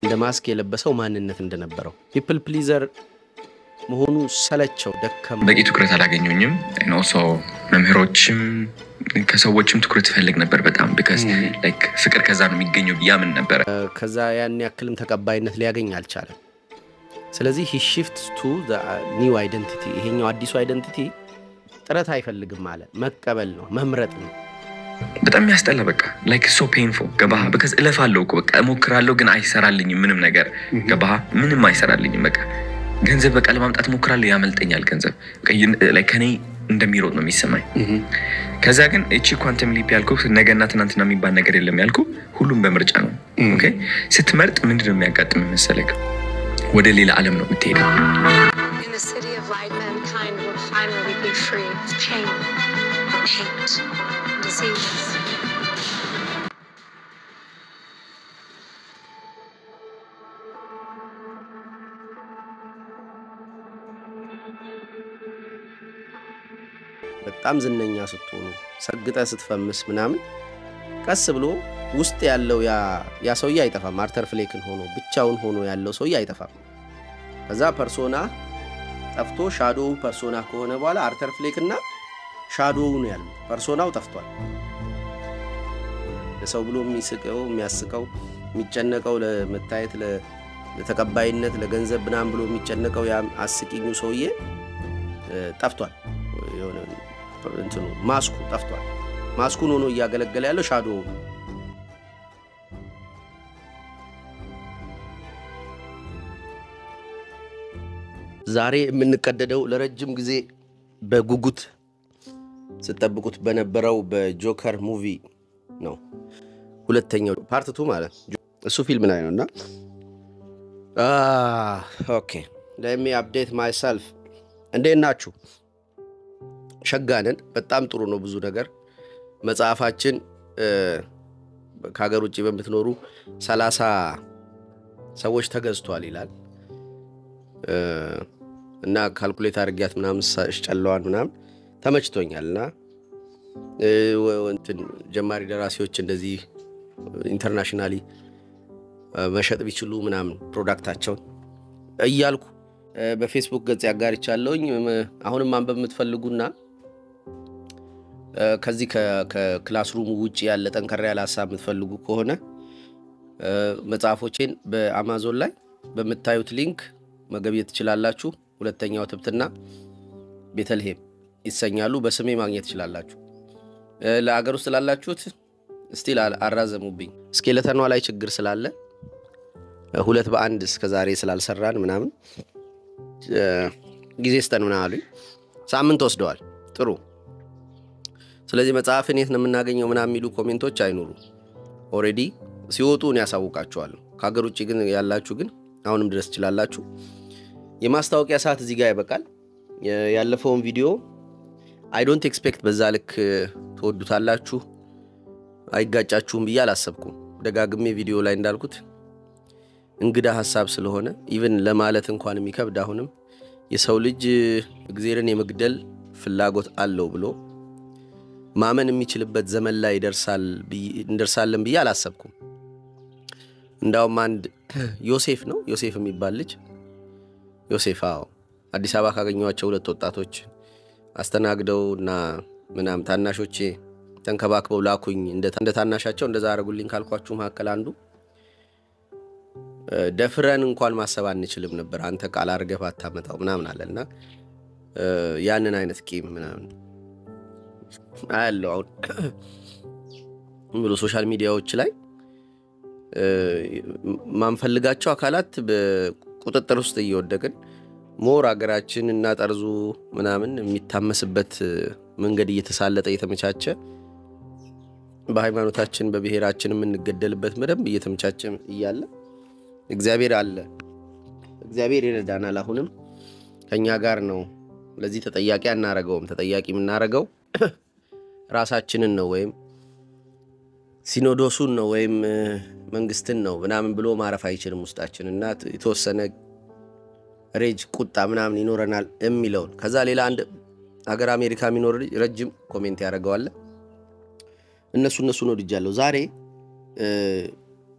እንደማስክ የለበሰው ማንነት እንደነበረው ፒፕል ፕሊዘር መሆኑ ሰለቸው ደከም በቂ ትኩረት አላገኙኝም ነው ሶ መምህሮችም ከሰዎችም ትኩረት ፈልግ ነበር በጣም because like ፍቅር ከዛ ነው የሚገኘው ያምን ነበር ከዛ ያን ያክልም ተቀባይነት ሊያገኝ አልቻለም ስለዚህ he shifts to the new identity ይሄኛው አዲሱ አይደንቲቲ ጥረት አይፈልግም ማለት መቀበል ነው መምረጥ ነው በጣም ያስጠላ በቃ like so painful ገባህ because እለፋለሁ እኮ በቃ ሞክራለሁ ግን አይሰራልኝም ምንም ነገር ገባህ ምንም አይሰራልኝም በቃ ገንዘብ በቃ ለማምጣት ሞክራለሁ ያመልጠኛል ገንዘብ like እኔ እንደሚሮጥ ነው የሚሰማኝ ከዛ ግን እቺ ኳንተም ሊፕ ያልኩ ነገና ትናንትና የሚባል ነገር የለም ያልኩ ሁሉም በምርጫ ነው ኦኬ ስትመርጥ ምንድነው የሚያጋጥም መሰለክ ወደ ሌላ ዓለም ነው የምትሄደው In the city of light mankind will finally be free of pain, hate, disease. በጣም ዝነኛ ስትሆኑ ሰግጠ ስትፈምስ ምናምን ቀስ ብሎ ውስጥ ያለው ያ ሰውዬ አይጠፋም አርተር ፍሌክን ሆኖ ብቻውን ሆኖ ያለው ሰውዬ አይጠፋም ከዛ ፐርሶና ጠፍቶ ሻዶው ፐርሶና ከሆነ በኋላ አርተር ፍሌክና ሻዶው ነው ያለው ፐርሶናው ጠፍቷል ለሰው ብሎ የሚስቀው የሚያስቀው የሚጨነቀው ለመታየት ለተቀባይነት ለገንዘብ ብናም ብሎ የሚጨነቀው ያ አስቂኙ ሰውዬ ጠፍቷል የሆነ እንትኑ ማስኩ ጠፍቷል ማስኩን ሆኖ ያገለገለ ያለው ሻዶው ዛሬ የምንቀደደው ለረጅም ጊዜ በጉጉት ሲጠብቁት በነበረው በጆከር ሙቪ ነው ሁለተኛው ፓርት 2 ማለት እሱ ፊልም ላይ ነውና ኦኬ let me update myself እንደናችሁ ሸጋነን በጣም ጥሩ ነው ብዙ ነገር መጽሐፋችን ከሀገር ውጪ በመትኖሩ 30 ሰዎች ተገዝቷል ይላል እና ካልኩሌት አርጊያት ምናምን ጨለዋን ምናምን ተመችቶኛልና እንትን ጀማሪ ደራሲዎች እንደዚህ ኢንተርናሽናሊ መሸጥ ቢችሉ ምናምን ፕሮዳክታቸው እያልኩ በፌስቡክ ገጽ ያጋርቻለሁኝ አሁንም ማንበብ የምትፈልጉና ከዚህ ከክላስሩም ውጪ ያለ ጠንከራ ያለ ሐሳብ የምትፈልጉ ከሆነ መጽሐፎቼን በአማዞን ላይ በመታዩት ሊንክ መገብየት ትችላላችሁ ሁለተኛው ትብትና ቤተልሔም ይሰኛሉ በስሜ ማግኘት ትችላላችሁ ለአገር ውስጥ ላላችሁት ስቲል አራዘሙብኝ ስኬለተኗ ላይ ችግር ስላለ ሁለት በአንድ እስከ ዛሬ ስላልሰራን ምናምን ጊዜ ስተኑና አሉኝ ሳምንት ወስደዋል ጥሩ ስለዚህ መጽሐፍን የት ነው የምናገኘው ምናምን የሚሉ ኮሜንቶች አይኖሩ ኦሬዲ ሲወጡ ነው ያሳውቃችኋለሁ ከሀገር ውጪ ግን ያላችሁ ግን አሁንም ድረስ ይችላላችሁ የማስታወቂያ ሰዓት እዚህ ጋር ይበቃል ያለፈውን ቪዲዮ I don't expect በዛ ልክ ተወዱታላችሁ አይጋጫችሁም ብዬ አላሰብኩም ደጋግሜ ቪዲዮ ላይ እንዳልኩት እንግዳ ሐሳብ ስለሆነ ኢቭን ለማለት እንኳን የሚከብድ አሁንም የሰው ልጅ እግዚአብሔርን የመግደል ፍላጎት አለው ብሎ ማመን የሚችልበት ዘመን ላይ እንደርሳለን ብዬ አላሰብኩም እንዳውም አንድ ዮሴፍ ነው ዮሴፍ የሚባል ልጅ ዮሴፋው አዲስ አበባ ካገኘዋቸው ሁለት ወጣቶች አስተናግደውና ምናም ታናሾቼ ተንከባክበው ላኩኝ እንደ ታናሻቸው እንደዛ አረጉልኝ ካልኳችሁ መሐከል አንዱ ደፍረን እንኳን ማሰብ አንችልም ነበር አንተ ቃል አርገህ አታመጣው ምናምን አለና ያንን አይነት ቂም ምናምን አለው ሙሉ ሶሻል ሚዲያዎች ላይ ማንፈልጋቸው አካላት በቁጥጥር ውስጥ እየወደቅን ሞር አገራችን እና ጠርዙ ምናምን የሚታመስበት መንገድ እየተሳለጠ እየተመቻቸ በሃይማኖታችን በብሔራችን የምንገደልበት መደብ እየተመቻቸ ይያለ እግዚአብሔር አለ እግዚአብሔር ይረዳናል አሁንም ከኛ ጋር ነው ለዚህ ተጠያቂ አናረጋውም ተጠያቂ ምናረጋው ራሳችንን ነው ወይም ሲኖዶሱን ነው ወይም መንግስትን ነው ምናምን ብሎ ማረፍ አይችልም ውስጣችንና የተወሰነ ሬጅ ቁጣ ምናምን ይኖረናል የሚለው ከዛ ሌላ አንድ ሀገር አሜሪካ የሚኖር ረጅም ኮሜንት ያደርጋዋል እነሱ ነው ድጃለው ዛሬ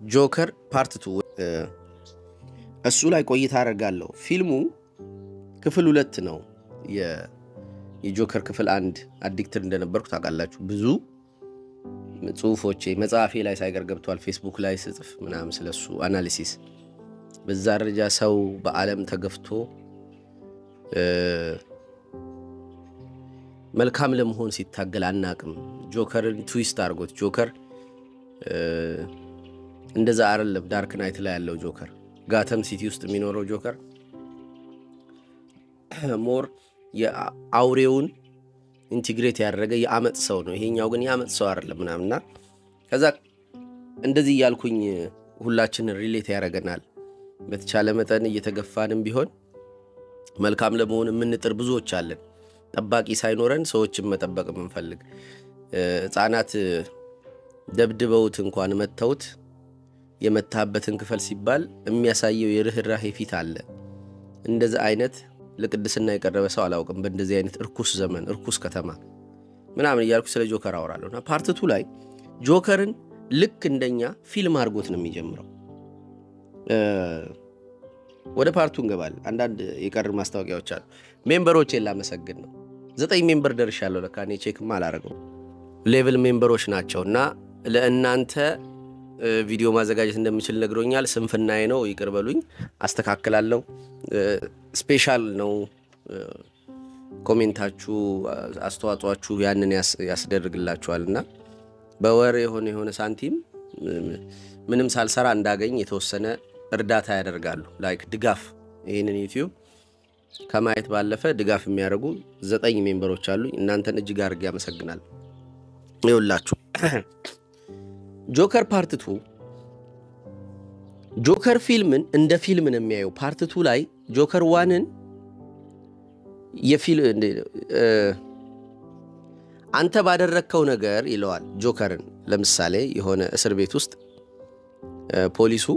ጆከር ፓርት 2 እሱ ላይ ቆይታ አደርጋለሁ። ፊልሙ ክፍል 2 ነው። የጆከር ክፍል 1 አዲክትድ እንደነበርኩ ታውቃላችሁ። ብዙ ጽሁፎቼ መጽሐፌ ላይ ሳይቀር ገብቷል። ፌስቡክ ላይ ስጽፍ ምናምን ስለሱ አናሊሲስ በዛ ደረጃ ሰው በዓለም ተገፍቶ መልካም ለመሆን ሲታገል አናቅም። ጆከርን ትዊስት አድርጎት ጆከር እንደዛ አይደለም። ዳርክ ናይት ላይ ያለው ጆከር፣ ጋተም ሲቲ ውስጥ የሚኖረው ጆከር ሞር የአውሬውን ኢንቲግሬት ያደረገ የአመጽ ሰው ነው። ይሄኛው ግን የአመጽ ሰው አይደለም ምናምንና ከዛ እንደዚህ ያልኩኝ ሁላችንን ሪሌት ያደርገናል። በተቻለ መጠን እየተገፋንም ቢሆን መልካም ለመሆን የምንጥር ብዙዎች አለን። ጠባቂ ሳይኖረን ሰዎችን መጠበቅ የምንፈልግ ህፃናት ደብድበውት እንኳን መተውት የመታበትን ክፈል ሲባል የሚያሳየው የርህራሄ ፊት አለ። እንደዚህ አይነት ለቅድስና የቀረበ ሰው አላውቅም። በእንደዚህ አይነት እርኩስ ዘመን እርኩስ ከተማ ምናምን እያልኩ ስለ ጆከር አወራለሁና ፓርት 2 ላይ ጆከርን ልክ እንደኛ ፊልም አድርጎት ነው የሚጀምረው። ወደ ፓርቱ እንገባለን። አንዳንድ የቀር ማስታወቂያዎች አሉ። ሜምበሮቼን ላመሰግን ነው። 9 ሜምበር ደርሻለሁ። ለካ እኔ ቼክም አላረገው ሌቭል ሜምበሮች ናቸውና ለእናንተ ቪዲዮ ማዘጋጀት እንደምችል ነግሮኛል። ስንፍናዬ ነው፣ ይቅር በሉኝ፣ አስተካክላለሁ። ስፔሻል ነው ኮሜንታችሁ፣ አስተዋጽኦአችሁ ያንን ያስደርግላችኋልና በወር የሆነ ሳንቲም ምንም ሳልሰራ እንዳገኝ የተወሰነ እርዳታ ያደርጋሉ። ላይክ ድጋፍ፣ ይሄንን ዩቲዩብ ከማየት ባለፈ ድጋፍ የሚያደርጉ 9 ሜምበሮች አሉኝ። እናንተን እጅግ አድርጌ አመሰግናለሁ። ይኸውላችሁ ጆከር ፓርት 2 ጆከር ፊልምን እንደ ፊልም ነው የሚያየው። ፓርት 2 ላይ ጆከር 1ን አንተ ባደረከው ነገር ይለዋል ጆከርን። ለምሳሌ የሆነ እስር ቤት ውስጥ ፖሊሱ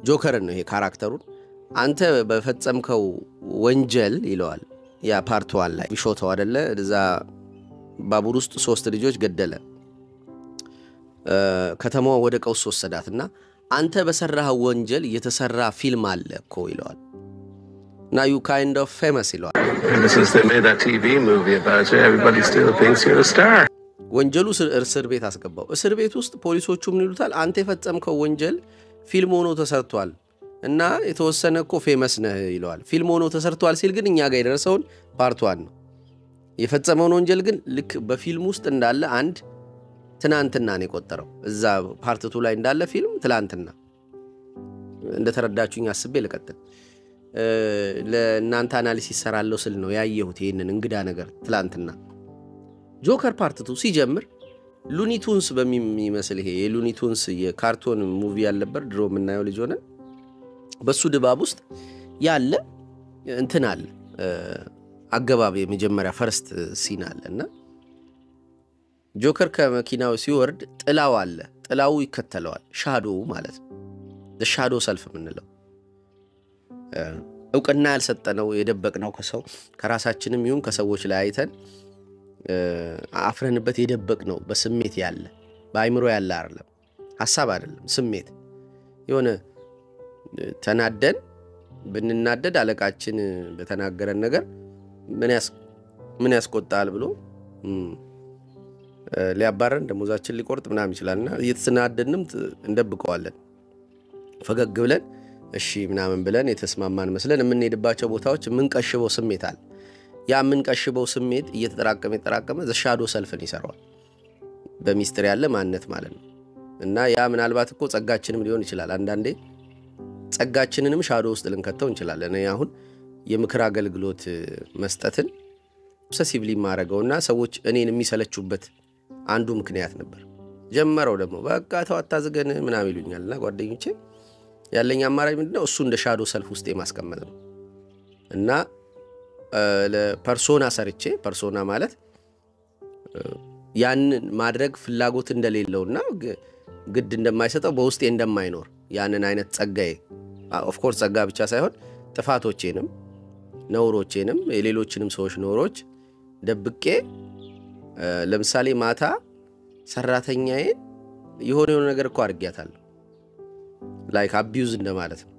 ጆከርን ነው ይሄ ካራክተሩን አንተ በፈጸምከው ወንጀል ይለዋል። ያ ፓርት 1 ላይ ቢሾተው አይደለ እዛ ባቡር ውስጥ 3 ልጆች ገደለ። ከተማዋ ወደ ቀውስ ወሰዳትና አንተ በሰራው ወንጀል የተሰራ ፊልም አለ እኮ ይለዋል። Now you kind of famous ይለዋል። Ever since they made that TV movie about you, everybody still thinks you're a star. ወንጀሉ እስር ቤት አስገባው። እስር ቤት ውስጥ ፖሊሶቹ ምን ይሉታል? አንተ የፈጸምከው ወንጀል ፊልም ሆኖ ተሰርቷል እና የተወሰነ እኮ ፌመስ ነህ ይለዋል። ፊልም ሆኖ ተሰርቷል ሲል ግን እኛ ጋር የደረሰውን ፓርት 1 ነው። የፈጸመውን ወንጀል ግን ልክ በፊልም ውስጥ እንዳለ አንድ ትናንትና ነው የቆጠረው። እዛ ፓርት 2 ላይ እንዳለ ፊልም ትናንትና እንደተረዳችሁኝ አስቤ ልቀጥል። ለእናንተ አናሊሲስ ሰራለሁ ስል ነው ያየሁት ይሄንን እንግዳ ነገር ትላንትና። ጆከር ፓርት 2 ሲጀምር ሉኒቱንስ በሚመስል ይሄ የሉኒቱንስ የካርቶን ሙቪ ያለበት ድሮ የምናየው ልጅ ሆነ በሱ ድባብ ውስጥ ያለ እንትን አለ አገባብ የመጀመሪያ ፈርስት ሲን አለና ጆከር ከመኪናው ሲወርድ ጥላው አለ። ጥላው ይከተለዋል። ሻዶው ማለት ነው። ሻዶ ሰልፍ ምንለው እውቅና ያልሰጠነው የደበቅነው ከሰው ከራሳችንም ይሁን ከሰዎች ላይ አይተን አፍረንበት የደበቅነው በስሜት ያለ በአይምሮ ያለ አይደለም፣ ሐሳብ አይደለም፣ ስሜት የሆነ ተናደን ብንናደድ አለቃችን በተናገረን ነገር ምን ያስቆጣል ብሎ ሊያባረን ደሞዛችን ሊቆርጥ ምናምን ይችላልና እየተናደድንም እንደብቀዋለን። ፈገግ ብለን እሺ ምናምን ብለን የተስማማን መስለን የምንሄድባቸው ቦታዎች የምንቀሽበው ስሜት አለ። ያ የምንቀሽበው ስሜት እየተጠራቀመ ዘሻዶ ሰልፍን ይሰራዋል። በሚስጥር ያለ ማንነት ማለት ነው። እና ያ ምናልባት እኮ ጸጋችንም ሊሆን ይችላል። አንዳንዴ ጸጋችንንም ሻዶ ውስጥ ልንከተው እንችላለን። እኔ አሁን የምክር አገልግሎት መስጠትን ኦብሰሲቭሊ ማረገውና ሰዎች እኔን የሚሰለቹበት አንዱ ምክንያት ነበር። ጀመረው ደግሞ በቃ ተዋታ ዝገን ምናምን ይሉኛልና ጓደኞቼ ያለኝ አማራጭ ምንድነው? እሱ እንደ ሻዶ ሰልፍ ውስጥ የማስቀመጥ ነው። እና ለፐርሶና ሰርቼ ፐርሶና ማለት ያን ማድረግ ፍላጎት እንደሌለውና ግድ እንደማይሰጠው በውስጤ እንደማይኖር ያንን አይነት ጸጋዬ ኦፍ ኮርስ ጸጋ ብቻ ሳይሆን ጥፋቶቼንም ነውሮቼንም የሌሎችንም ሰዎች ነውሮች ደብቄ ለምሳሌ ማታ ሰራተኛዬ የሆነ ነገር እኮ አድርጊያታለሁ ላይክ አቢዩዝ እንደማለት ነው።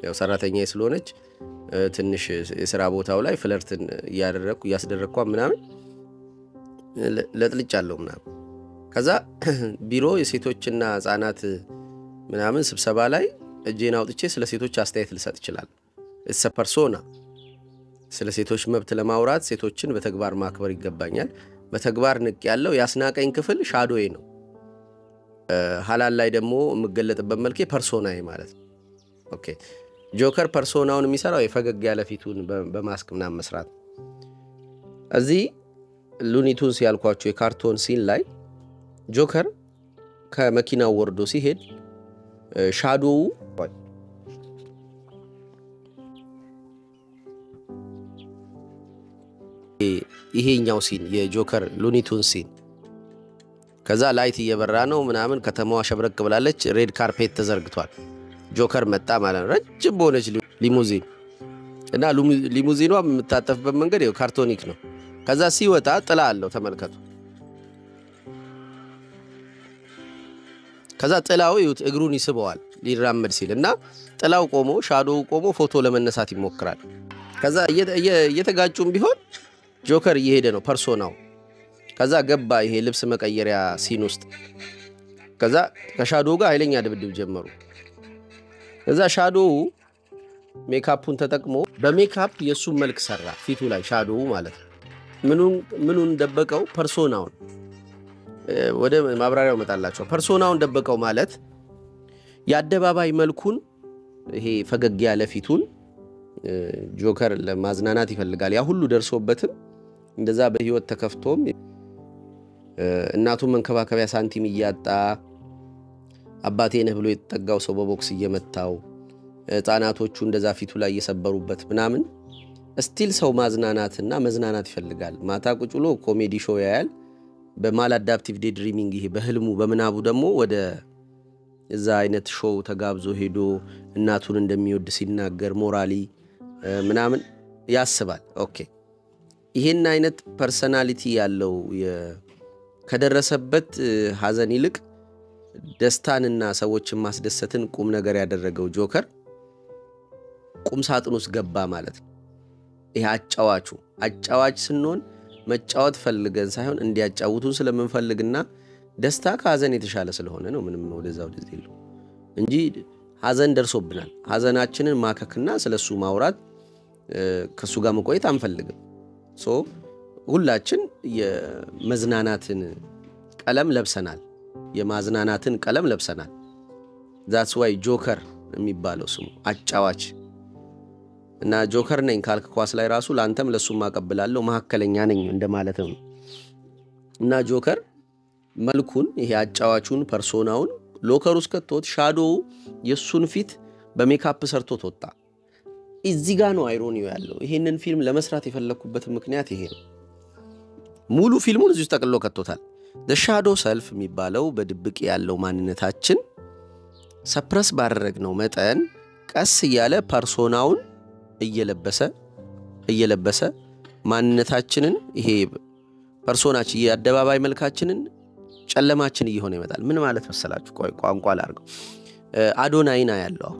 ያው ሰራተኛዬ ስለሆነች ትንሽ የሥራ ቦታው ላይ ፍለርትን ያስደረግኳ ምናምን ለጥልጫለሁ ምናምን ከዛ ቢሮ የሴቶችና ህፃናት ምናምን ስብሰባ ላይ እጄን አውጥቼ ስለ ሴቶች አስተያየት ልሰጥ ይችላል እሰ ፐርሶና ስለ ሴቶች መብት ለማውራት ሴቶችን በተግባር ማክበር ይገባኛል በተግባር ንቅ ያለው ያስናቀኝ ክፍል ሻዶዬ ነው ሐላል ላይ ደግሞ የምገለጥበት መልኬ ፐርሶናዬ ማለት ነው ኦኬ ጆከር ፐርሶናውን የሚሰራው የፈገግ ያለ ፊቱን በማስክ ምናምን መስራት እዚህ ሉኒቱንስ ያልኳቸው የካርቶን ሲን ላይ ጆከር ከመኪናው ወርዶ ሲሄድ ሻዶው ይሄኛው ሲን የጆከር ሉኒቱን ሲን ከዛ ላይት እየበራ ነው ምናምን ከተማዋ ሸብረቅ ብላለች ሬድ ካርፔት ተዘርግቷል ጆከር መጣ ማለት ነው ረጅም በሆነች ሊሙዚን እና ሊሙዚኗ የምታጠፍበት መንገድ ነው ካርቶኒክ ነው ከዛ ሲወጣ ጥላ አለው ተመልከቱ ከዛ ጥላው ይውት እግሩን ይስበዋል ሊራመድ ሲልና ጥላው ቆሞ ሻዶው ቆሞ ፎቶ ለመነሳት ይሞክራል ከዛ እየተጋጩም ቢሆን ጆከር እየሄደ ነው ፐርሶናው ከዛ ገባ ይሄ ልብስ መቀየሪያ ሲን ውስጥ ከዛ ከሻዶው ጋር ኃይለኛ ድብድብ ጀመሩ ከዛ ሻዶው ሜካፑን ተጠቅሞ በሜካፕ የሱ መልክ ሰራ ፊቱ ላይ ሻዶው ማለት ምኑን ደበቀው ፐርሶናውን ወደ ማብራሪያው መጣላቸው ፐርሶናውን ደበቀው ማለት ያደባባይ መልኩን ይሄ ፈገግ ያለ ፊቱን ጆከር ለማዝናናት ይፈልጋል ያ ሁሉ ደርሶበትም እንደዛ በህይወት ተከፍቶም እናቱ መንከባከቢያ ሳንቲም እያጣ አባቴ ነህ ብሎ የተጠጋው ሰው በቦክስ እየመታው ህፃናቶቹ እንደዛ ፊቱ ላይ እየሰበሩበት ምናምን ስቲል ሰው ማዝናናትና መዝናናት ይፈልጋል ማታ ቁጭ ብሎ ኮሜዲ ሾው ያያል በማል አዳፕቲቭ ዴይ ድሪሚንግ ይሄ በህልሙ በመናቡ ደግሞ ወደ እዛ አይነት ሾው ተጋብዞ ሄዶ እናቱን እንደሚወድ ሲናገር ሞራሊ ምናምን ያስባል ኦኬ ይሄን አይነት ፐርሰናሊቲ ያለው ከደረሰበት ሐዘን ይልቅ ደስታንና ሰዎችን ማስደሰትን ቁም ነገር ያደረገው ጆከር ቁም ሳጥን ውስጥ ገባ ማለት ነው ይሄ አጫዋች ስንሆን መጫወት ፈልገን ሳይሆን እንዲያጫውቱን ስለምንፈልግና ደስታ ከሐዘን የተሻለ ስለሆነ ነው ምንም ወደዛው ይለው እንጂ ሐዘን ደርሶብናል ሐዘናችንን ማከክና ስለሱ ማውራት ከሱ ጋር መቆየት አንፈልግም ሶ ሁላችን የመዝናናትን ቀለም ለብሰናል የማዝናናትን ቀለም ለብሰናል that's why ጆከር የሚባለው ስሙ አጫዋች እና ጆከር ነኝ ካልክ ኳስ ላይ ራሱ ላንተም ለሱም ማቀበላለው መሐከለኛ ነኝ እንደማለት ነው እና ጆከር መልኩን ይሄ አጫዋቹን ፐርሶናውን ሎከሩስ ከቶት ሻዶው የሱን ፊት በሜካፕ ሰርቶት ወጣ እዚህ ጋር ነው አይሮኒው ያለው ይሄንን ፊልም ለመስራት የፈለኩበት ምክንያት ይሄ ነው ሙሉ ፊልሙን እዚህ ተቀልሎ ከቶታል the shadow self የሚባለው በድብቅ ያለው ማንነታችን ሰፕረስ ባደረግነው መጠን ቀስ ያለ ፐርሶናውን እየለበሰ ማንነታችንን ይሄ ፐርሶናችን የአደባባይ መልካችንን ጨለማችን እየሆነ ይመጣል ምን ማለት መሰላችሁ ቆይ ቋንቋ ላርገው አዶናይና ያለው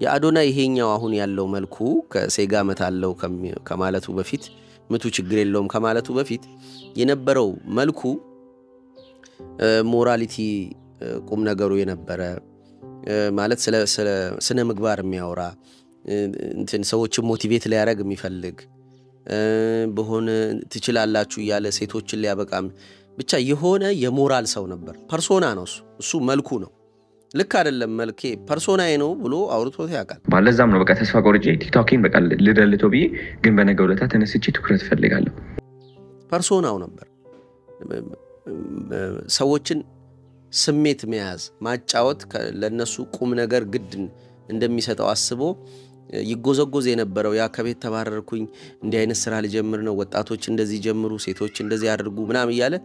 የአዶናይ ይሄኛው አሁን ያለው መልኩ ከሴጋ መታለው ከማለቱ በፊት ምቱ ችግር የለውም ከማለቱ በፊት የነበረው መልኩ ሞራሊቲ ቁም ነገሩ የነበረ ማለት ስለ ምግባር የሚያወራ እንትን ሰዎችን ሞቲቬት ሊያረግ የሚፈልግ በሆነ ትችላላችሁ ያለ ሴቶችን ሊያበቃም ብቻ የሆነ የሞራል ሰው ነበር ፐርሶና ነው እሱ መልኩ ነው ልክ አይደለም መልኬ ፐርሶናዬ ነው ብሎ አውርቶት ያውቃል ባለዛም ነው በቃ ተስፋ ቆርጬ ቲክቶኪን በቃ ልደልቶ ብዬ ግን በነገው ለታ ተነስቼ ትኩረት ፈልጋለሁ ፐርሶናው ነበር ሰዎችን ስሜት መያዝ ማጫወት ለነሱ ቁም ነገር ግድ እንደሚሰጠው አስቦ ይጎዘጎዝ የነበረው ያ ከቤት ተባረርኩኝ እንዲህ አይነት ስራ ልጀምር ነው ወጣቶች እንደዚህ ጀምሩ ሴቶች እንደዚህ ያድርጉ ምናም ይያለ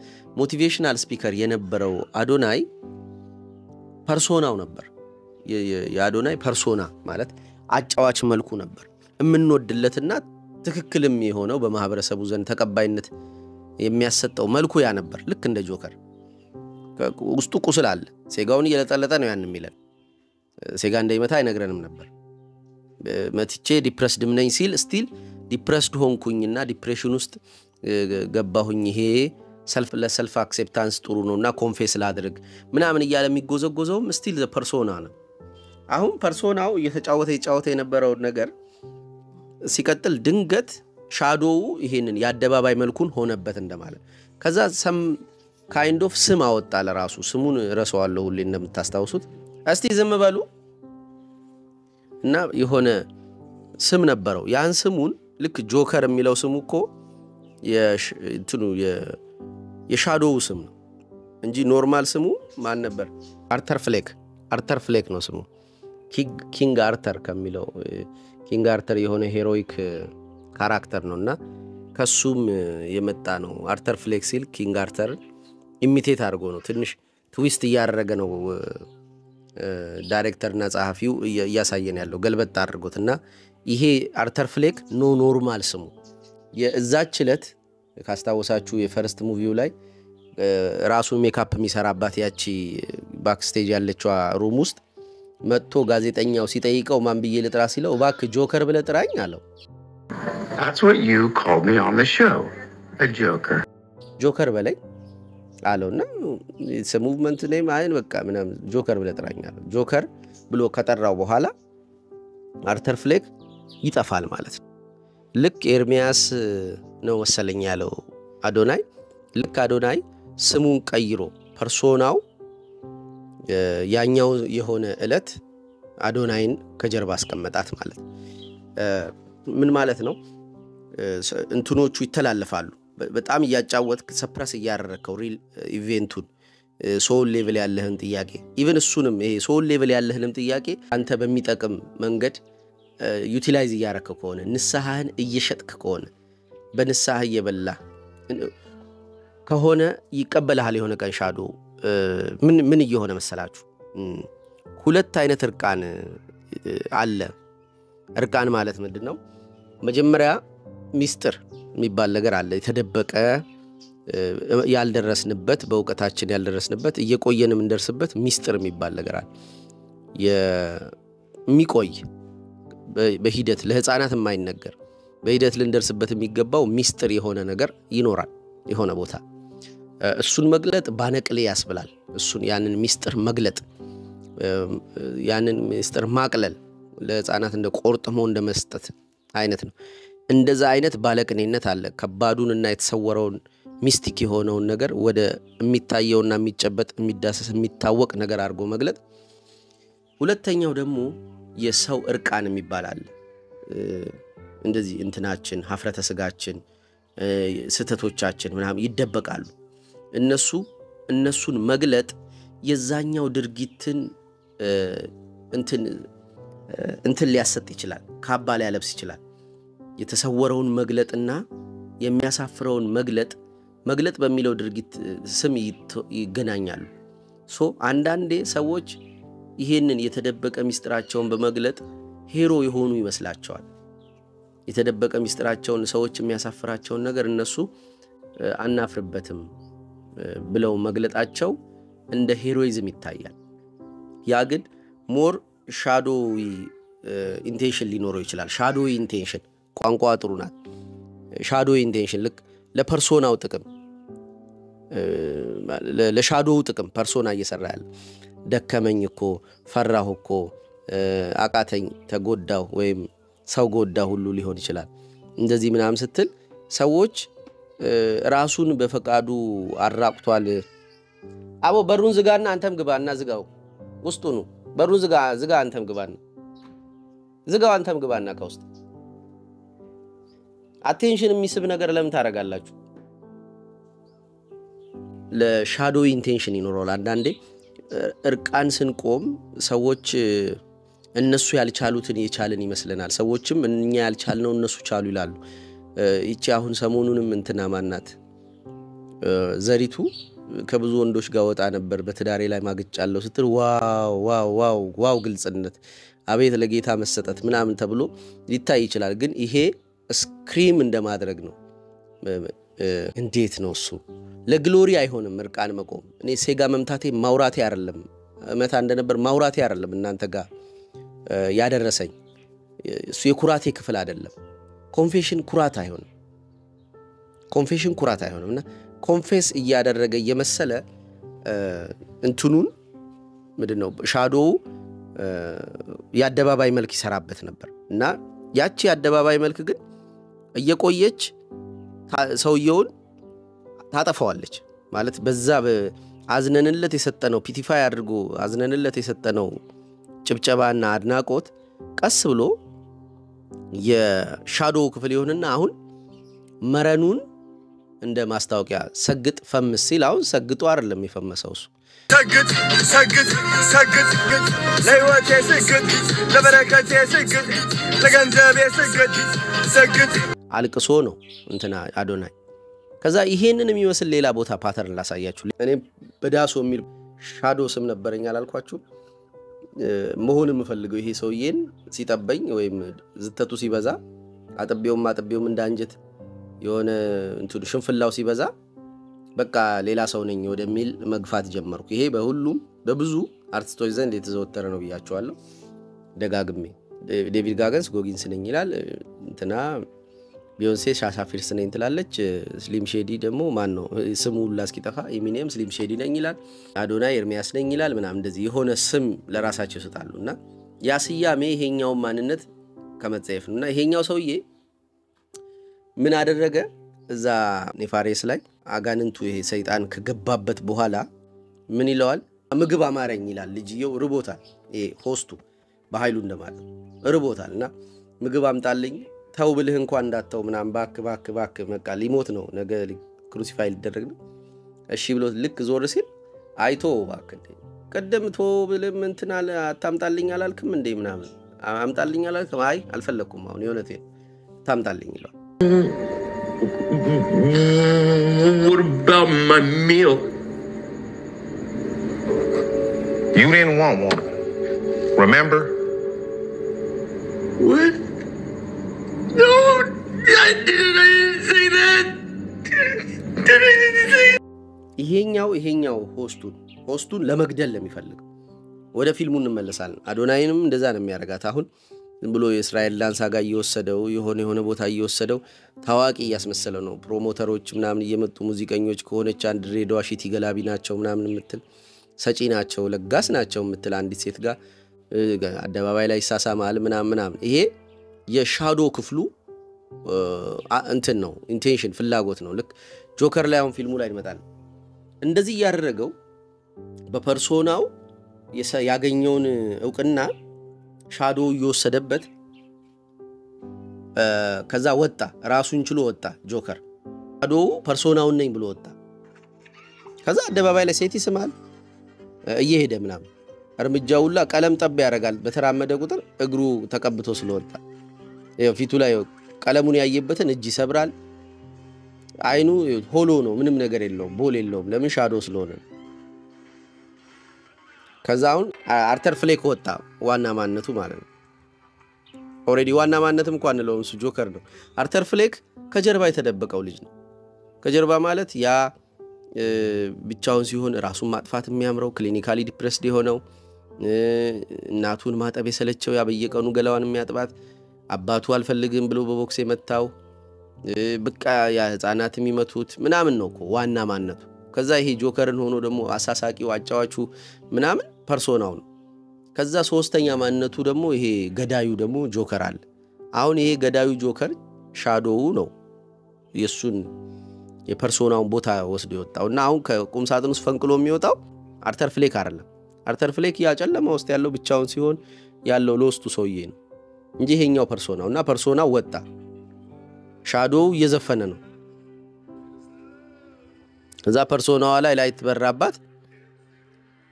ሞቲቬሽናል ስፒከር የነበረው አዶናይ ፐርሶናው ነበር የአዶናይ ፐርሶና ማለት አጫዋች መልኩ ነበር እምንወድለትና ትክክልም የሆነው በማህበረሰቡ ዘንድ ተቀባይነት የሚያሰጠው መልኩ ያ ነበር ልክ እንደ ጆከር ውስጡ ቁስል አለ ሴጋውን እየለጠለጠ ነው ያን የሚለን ሴጋ እንደይመታ አይነግረንም ነበር መትቼ ዲፕረስድ ነኝ ሲል ስቲል ዲፕረስድ ሆንኩኝና ዲፕሬሽን ውስጥ ገባሁኝ ይሄ ለሰልፍ አክሴፕታንስ ጥሩ ነውና ኮንፌስ ላድርግ ምናምን እያለ የሚጎዘጎዘውም ስቲል ዘ ፐርሶና ነው አሁን ፐርሶናው እየተጫወተ የነበረው ነገር ሲቀጥል ድንገት ሻዶው ይሄንን ያደባባይ መልኩን ሆነበት እንደማለት ከዛ ሰም ካይንድ ኦፍ ስም አወጣ ለራሱ ስሙን ረሳዋለሁ ሁሌ እንደምታስታውሱት እስቲ ዝም በሉ እና የሆነ ስም ነበረው ያን ስሙን ልክ ጆከር የሚለው ስሙ እኮ የሻዶው ስም ነው እንጂ ኖርማል ስሙ ማን ነበር አርተር ፍሌክ ነው ስሙ ኪንግ አርተር ከሚለው ኪንግ አርተር የሆነ ሄሮይክ ካራክተር ነውና ከሱም የመጣ ነው አርተር ፍሌክ ሲል ኪንግ አርተር ኢሚቴት አድርጎ ነው ትንሽ ትዊስት እያደረገ ነው ዳይሬክተርና ጸሐፊው እያሳየን ያለው ገልበጥ አድርጎትና ይሄ አርተር ፍሌክ ኖርማል ስሙ የዛች ዕለት ካስታወሳችሁ የፈርስት ሙቪው ላይ ራሱ ሜካፕ የሚሰራባት ያቺ ባክስቴጅ ያለችው ሩም ውስጥ መጥቶ ጋዜጠኛው ሲጠይቀው ማን ብዬ ልጥራ ሲለው ባክ ጆከር ብለ ጥራኝ አለው That's what you called me on the show, a joker. ጆከር በላይ አለውና ሙቭመንት ኔም አይን በቃ ምናም ጆከር ብለ ጥራኝ አለው ጆከር ብሎ ከጠራው በኋላ አርተር ፍሌክ ይጠፋል ማለት ነው ልክ ኤርሚያስ ነው መሰለኝ ያለው አዶናይ ልክ አዶናይ ስሙን ቀይሮ ፐርሶናው ያኛው የሆነ እለት አዶናይን ከጀርባ አስቀመጣት ማለት ምን ማለት ነው እንትኖቹ ይተላለፋሉ በጣም ያጫወትክ ሰፕረስ ያያረከው ሪል ኢቨንቱን ሶል ሌቭል ያለህን ጥያቄ ኢቭን እሱንም ይሄ ሶል ሌቭል ያለህንም ጥያቄ አንተ በሚጠቅም መንገድ ዩቲላይዝ ያያረከው ከሆነ ንስሐህን እየሸጥክ ከሆነ በንስሐ እየበላ ከሆነ ይቀበልሃል የሆነ ቀን ሻዶ ምን እየሆነ መሰላችሁ ሁለት አይነት እርቃን አለ እርቃን ማለት ምንድነው መጀመሪያ ሚስጥር የሚባል ነገር አለ የተደበቀ ያልደረስንበት በእውቀታችን ያልደረስንበት እየቆየንም እንደርስበት ሚስጥር የሚባል ነገር አለ የሚቆይ በሂደት ለህፃናት የማይነገር በሂደት ልንደርስበት የሚገባው ሚስጥር የሆነ ነገር ይኖራል የሆነ ቦታ እሱን መግለጥ ባነቅሌ ያስብላል እሱን ያንን ሚስጥር መግለጥ ያንን ሚስጥር ማቅለል ለህፃናት እንደ ቆርጥሞ እንደመስጠት አይነት ነው እንደዛ አይነት ባለቅኔነት አለ ከባዱንና የተሰወረውን ሚስቲክ የሆነውን ነገር ወደ የሚታየውና የሚጨበጥ የሚዳሰስ የሚታወቅ ነገር አድርጎ መግለጥ ሁለተኛው ደግሞ የሰው እርቃን የሚባል እንደዚህ እንትናችን ሀፍረተ ስጋችን ስተቶቻችን ምናምን ይደበቃሉ እነሱን መግለጥ የዛኛው ድርጊትን እንትን ሊያሰጥ ይችላል ካባ ሊያለብስ ይችላል የተሰወረውን መግለጥና የሚያሳፍረውን መግለጥ በሚለው ድርጊት ስም ይገናኛሉ አንዳንዴ ሰዎች ይሄንን የተደበቀ ሚስጥራቸውን በመግለጥ ሄሮ የሆኑ ይመስላቸዋል የተደበቀ ሚስጥራቸውን ሰዎች የሚያሳፍራቸውን ነገር እነሱ አናፍርበትም ብለው መግለጣቸው እንደ ሄሮይዝም ይታያል ያ ግን ሞር ሻዶዊ ኢንቴንሽን ሊኖረው ይችላል ሻዶዊ ኢንቴንሽን ቋንቋ ጥሩ ናት ሻዶዊ ኢንቴንሽን ልክ ለፐርሶናው ጥቅም ለሻዶው ጥቅም ፐርሶና እየሰራ ያለ ደከመኝ እኮ ፈራሁ እኮ አቃተኝ ተጎዳው ወይም ሰው ጎዳ ሁሉ ሊሆን ይችላል እንደዚህ ምናም ስትል ሰዎች ራሱን በፈቃዱ አራቅቷል አቦ በሩን ዝጋና አንተም ግባና ዝጋው ውስጡ ነው በሩን ዝጋ አንተም ግባና ዝጋው አንተም ግባና ከውስጥ አቴንሽን የሚስብ ነገር ለምን ታረጋላችሁ ለሻዶው ኢንቴንሽን ይኖራል አንዳንዴ እርቃን ስንቆም ሰዎች እነሱ ያልቻሉትን የቻልን ይመስለናል ሰዎችም እኛ ያልቻልነው እነሱ ቻሉ ይላሉ እቺ አሁን ሰሞኑንም እንትና ማናት ዘሪቱ ከብዙ ወንዶች ጋር ወጣ ነበር በትዳሬ ላይ ማግጫለው ስትል ዋው ግልጽነት አቤት ለጌታ መሰጠት ምናምን ተብሎ ሊታይ ይችላል ግን ይሄ ስክሪም እንደማድረግ ነው እንዴት ነው እሱ ለግሎሪ አይሆንም እርቃን መቆም እኔ ሴጋ መምታቴ ማውራቴ አይደለም መታ እንደነበር ማውራቴ አይደለም እናንተ ጋር ያደረሰኝ እሱ የኩራቴ ክፍል አይደለም ኮንፌሽን ኩራት አይሆንም እና ኮንፌስ እያደረገ እየመሰለ እንትኑን ምንድነው ሻዶው ያደባባይ መልክ ይሰራበት ነበር እና ያቺ ያደባባይ መልክ ግን እየቆየች ሰውየውን ታጠፋዋለች ማለት በዛ አዝነንለት የሰጠነው ፒቲፋይ አድርጎ አዝነንለት የሰጠነው ጭብጨባና አድናቆት ቀስ ብሎ የሻዶው ክፍል ይሆንና አሁን መረኑን እንደ ማስታወቂያ ሰግጥ ፈምስ ሲል አሁን ሰግጦ አይደለም የፈመሰው እሱ ሰግጥ ለህይወቴ ሰግጥ ለበረከቴ ሰግጥ ለገንዘቤ ሰግጥ አልቅሶ ነው እንትና አዶናይ ከዛ ይሄንን የሚመስል ሌላ ቦታ ፓተርን ላሳያችሁ እኔ በዳሶ የሚል ሻዶ ስም ነበርኝ አላልኳችሁ መሆንም ፈልገው ይሄ ሰውዬን ሲጠበኝ ወይም ዝተቱ ሲበዛ አጥቤውም እንዳንጀት የሆነ እንቱ ሽንፍላው ሲበዛ በቃ ሌላ ሰው ነኝ ወደሚል መግፋት ጀመርኩ ይሄ በሁሉም በብዙ አርቲስቶች ዘንድ የተዘወተረ ነው ብያቸዋለሁ ደጋግሜ ዴቪድ ጋገንስ ጎጊንስ ነኝ ይላል እንትና ቢዮንሴ ሻሻፊርስ ነኝ ትላለች ስሊም ሼዲ ደግሞ ማን ነው ስሙ ላስኪጠፋ ኢሚኒየም ስሊም ሼዲ ነኝ ይላል አዶናይ ኤርሚያስ ነኝ ይላል ምናም እንደዚህ የሆነ ስም ለራሳቸው ይሰጣሉና ያ ስያሜ ይሄኛው ማንነት ከመጽሐፍ ነውና ይሄኛው ሰውዬ ምን አደረገ እዛ ኔፋሬስ ላይ አጋንንቱ ይሄ ሰይጣን ከገባበት በኋላ ምን ይለዋል ምግብ አማረኝ ይላል ልጅየው ርቦታል ይሄ ሆስቱ በኃይሉ እንደማለት ርቦታልና ምግብ አምጣልኝ ታው ብልህ እንኳን እንዳታው ምናም ባክ መቃ ሊሞት ነው ነገ ክሩሲፋይ ሊደረግ ነው እሺ ብሎ ልክ ዞር ሲል አይቶ ባክ ቀደም ቶ ብልም እንትና አታምጣልኝ አላልክም እንዴ ምናም አምጣልኝ አላልክም አይ አልፈለኩም አሁን የሆነቴ ታምጣልኝ ይላል What about my meal? You didn't want one. Remember? What? No, I didn't say that. Didn't say that. ይሄኛው ሆስቱን ለመግደል ለሚፈልግ ወደ ፊልሙ እንመለሳለን አዶናይንም እንደዛ ነው የሚያረጋት አሁን ብሎ የእስራኤል ዳንስ አጋ እየወሰደው የሆነ ቦታ እየወሰደው ታዋቂ ያስመሰለ ነው ፕሮሞተሮች ምናምን እየመጡ ሙዚቀኞች ከሆነች አንድ ሬዲዮ አሽቲ ገላቢ ናቸው ምናምን ምትል ሰጪ ናቸው ለጋስ ናቸው ምትል አንዲት ሴት ጋር አደባባይ ላይ ሳሳማል ምናምን ይሄ የሻዶ ክፍሉ እንትን ነው ኢንቴንሽን ፍላጎት ነው ልክ ጆከር ላይ አሁን ፊልሙ ላይ ይመጣል እንደዚህ ያደረገው በፐርሶናው ያገኘውን ዕውቅና ሻዶ እየወሰደበት ከዛ ወጣ ራሱን ችሎ ወጣ ጆከር ሻዶ ፐርሶናውን ነኝ ብሎ ወጣ ከዛ አደባባይ ላይ ሴት ይስማል እየሄደ ምናምን እርምጃውላ ቀለም ጠብ ያረጋል በተራመደ ቁጥር እግሩ ተቀብቶ ስለወጣ ፊቱ ላይ ቀለሙን ያየበትን እጅ ይሰብራል አይኑ ሆሎ ነው ምንም ነገር የለውም ቦል የለውም ለምን ሻዶ ስለሆነ ከዛውን አርተር ፍሌክ ወጣ ዋና ማንነቱ ማለት ነው ኦሬዲ ዋና ማንነትም እንኳን ነው እሱ ጆከር ነው አርተር ፍሌክ ከጀርባ የተደበቀው ልጅ ነው ከጀርባ ማለት ያ ብቻውን ሲሆን ራሱን ማጥፋት የሚያምረው ክሊኒካሊ ዲፕሬስድ የሆነው እናቱን ማጠብ የሰለቸው ያ በየቀኑ ገላዋን የሚያጥባት አባቱ አልፈልግም ብሎ በቦክስ የመታው በቃ ያ ህፃናት የሚመቱት ምናምን ነው እኮ ዋና ማንነቱ ከዛ ይሄ ጆከርን ሆኖ ደግሞ አሳሳቂው አጫዋቹ ምናምን ፐርሶናው ነው ከዛ ሶስተኛ ማንነቱ ደግሞ ይሄ ገዳዩ ደግሞ ጆከር አለ አሁን ይሄ ገዳዩ ጆከር ሻዶው ነው የሱን የፐርሶናውን ቦታ ወስዶ ይወጣውና አሁን ከቁም ሳጥን ውስጥ ፈንቅሎ የሚወጣው አርተር ፍሌክ አይደለም አርተር ፍሌክ ያጨለማ ውስጥ ያለው ብቻውን ሲሆን ያለው ሎስቱ ሰውዬ ነው እንጂ ይሄኛው ፐርሶናውና ፐርሶናው ወጣ ሻዶው እየዘፈነ ነው ከዛ ፐርሶናው ላይ ላይት በራባት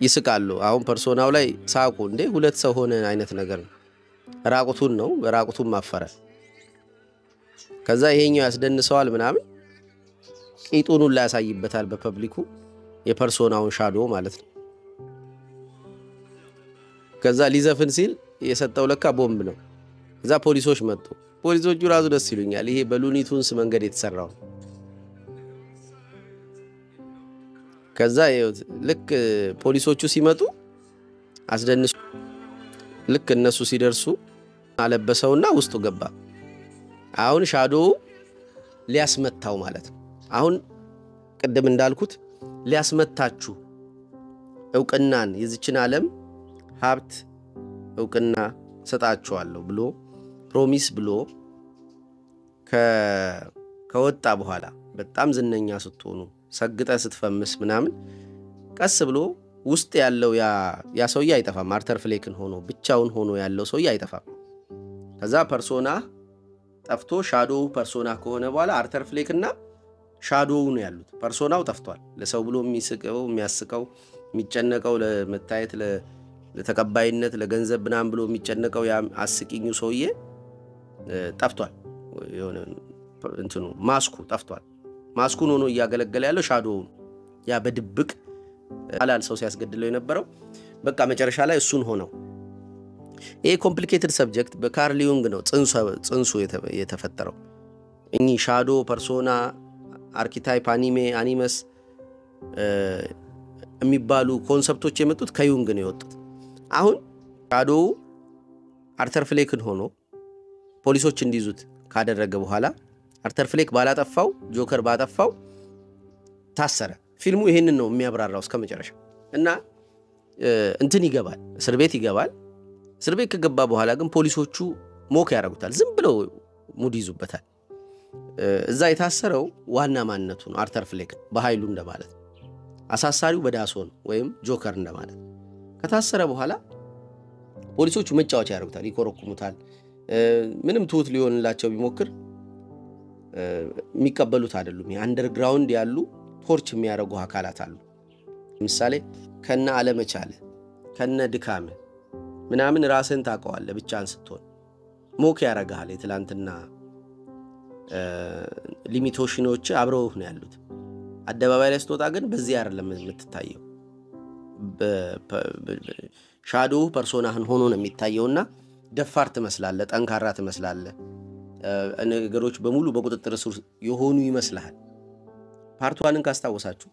ይስቃሉ አሁን ፐርሶናው ላይ ሳቁ እንዴ ሁለት ሰው ሆነ አይነት ነገር ነው ራቁቱን ነው በራቁቱን ማፈረ ከዛ ይሄኛው ያስደንሰዋል ምናምን ቂጡን ላይ ያሳይበታል በፐብሊኩ የፐርሶናውን ሻዶ ማለት ነው ከዛ ሊዘፍን ሲል የሰጠው ለካ ቦምብ ነው ከዛ ፖሊሶች መጡ ፖሊሶቹ ራሱ ደስ ይሉኛል ይሄ በሉኒቱንስ መንገድ የተሰራው ከዛ ልክ ፖሊሶቹ ሲመጡ አስደንሱ ልክ እነሱ ሲደርሱ አለበሰውና ውስጡ ገባ አሁን ሻዶ ሊያስመታው ማለት ነው አሁን ቅድም እንዳልኩት ሊያስመታችሁ ዕውቅናን የዚችን ዓለም ሀብት ዕውቅና ሰጣችኋለሁ ብሎ ፕሮሚስ ብሎ ከወጣ በኋላ በጣም ዝነኛ ስትሆኑ ሰግጠ ስትፈምስ ምናምን ቀስ ብሎ ውስጥ ያለው ያ ሰውዬ አይጠፋም አርተር ፍሌክን ሆኖ ብቻውን ሆኖ ያለው ሰውዬ አይጠፋም ከዛ ፐርሶና ጠፍቶ ሻዶ ፐርሶና ከሆነ በኋላ አርተር ፍሌክና ሻዶው ነው ያሉት ፐርሶናው ጠፍቷል ለሰው ብሎ የሚያስቀው የሚጨነቀው ለመታየት ለተቀባይነት ለገንዘብ ብናም ብሎ የሚጨነቀው ያ አስቂኙ ሰውዬ ጠፍቷል የሆነ እንትኑ ማስኩ ጠፍቷል ማስኩን ሆኖ ያገለገለ ያለው ሻዶው ያ በድብቅ አላል ሰው ሲያስገድለው የነበረው በቃ መጨረሻ ላይ እሱን ሆነው ይሄ ኮምፕሊኬትድ ሰብጀክት በካርል ዩንግ ነው ጽንሱ የተፈጠረው እኚ ሻዶ ፐርሶና አርኪታይፕ አኒመስ የሚባሉ ኮንሰፕቶች የመጡት ከዩንግ ነው የወጡት አሁን ሻዶ አርተር ፍሌክን ሆኖ ፖሊሶች እንዲይዙት ካደረገ በኋላ አርተር ፍሌክ ባላጠፋው ጆከር ባጠፋው ታሰረ ፊልሙ ይሄንን ነው የሚያብራራው እስከ መጨረሻ እና እንትን ይገባል እስር ቤት ይገባል እስር ቤት ከገባ በኋላ ግን ፖሊሶቹ ሞክ ያረጉታል ዝም ብለው ሙድ ይዙበታል እዛ የታሰረው ዋና ማንነቱ ነው አርተር ፍሌክ በኃይሉ እንደማለት አሳሳሪው በዳሶን ወይም ጆከር እንደማለት ከታሰረ በኋላ ፖሊሶቹ መጫወቻ ያረጉታል ይኮረኩሙታል ምንም ትውት ሊሆንላቸው ቢሞክር የሚቀበሉት አይደሉም የአንደርግራውንድ ያሉ ቶርች የሚያረጉ አካላት አሉ ለምሳሌ ከነ አለመቻለ ከነ ድካም ምናምን ራስን ታቀዋለ ብቻን ስትሆን ሞክ ያረጋል የትላንትና ሊሚቴሽኖች አብረው ነው ያሉት አደባባይ ላይ ስትወጣ ግን በዚህ አይደለም የምትታየው ሻዶ ፐርሶናህን ሆኖ ነው የሚታየውና ደፋር ትመስላለ ጠንካራ ትመስላለ ነገሮች በሙሉ በቁጥጥር ስር የሆኑ ይመስላል ፓርት 1ን ካስታወሳችሁ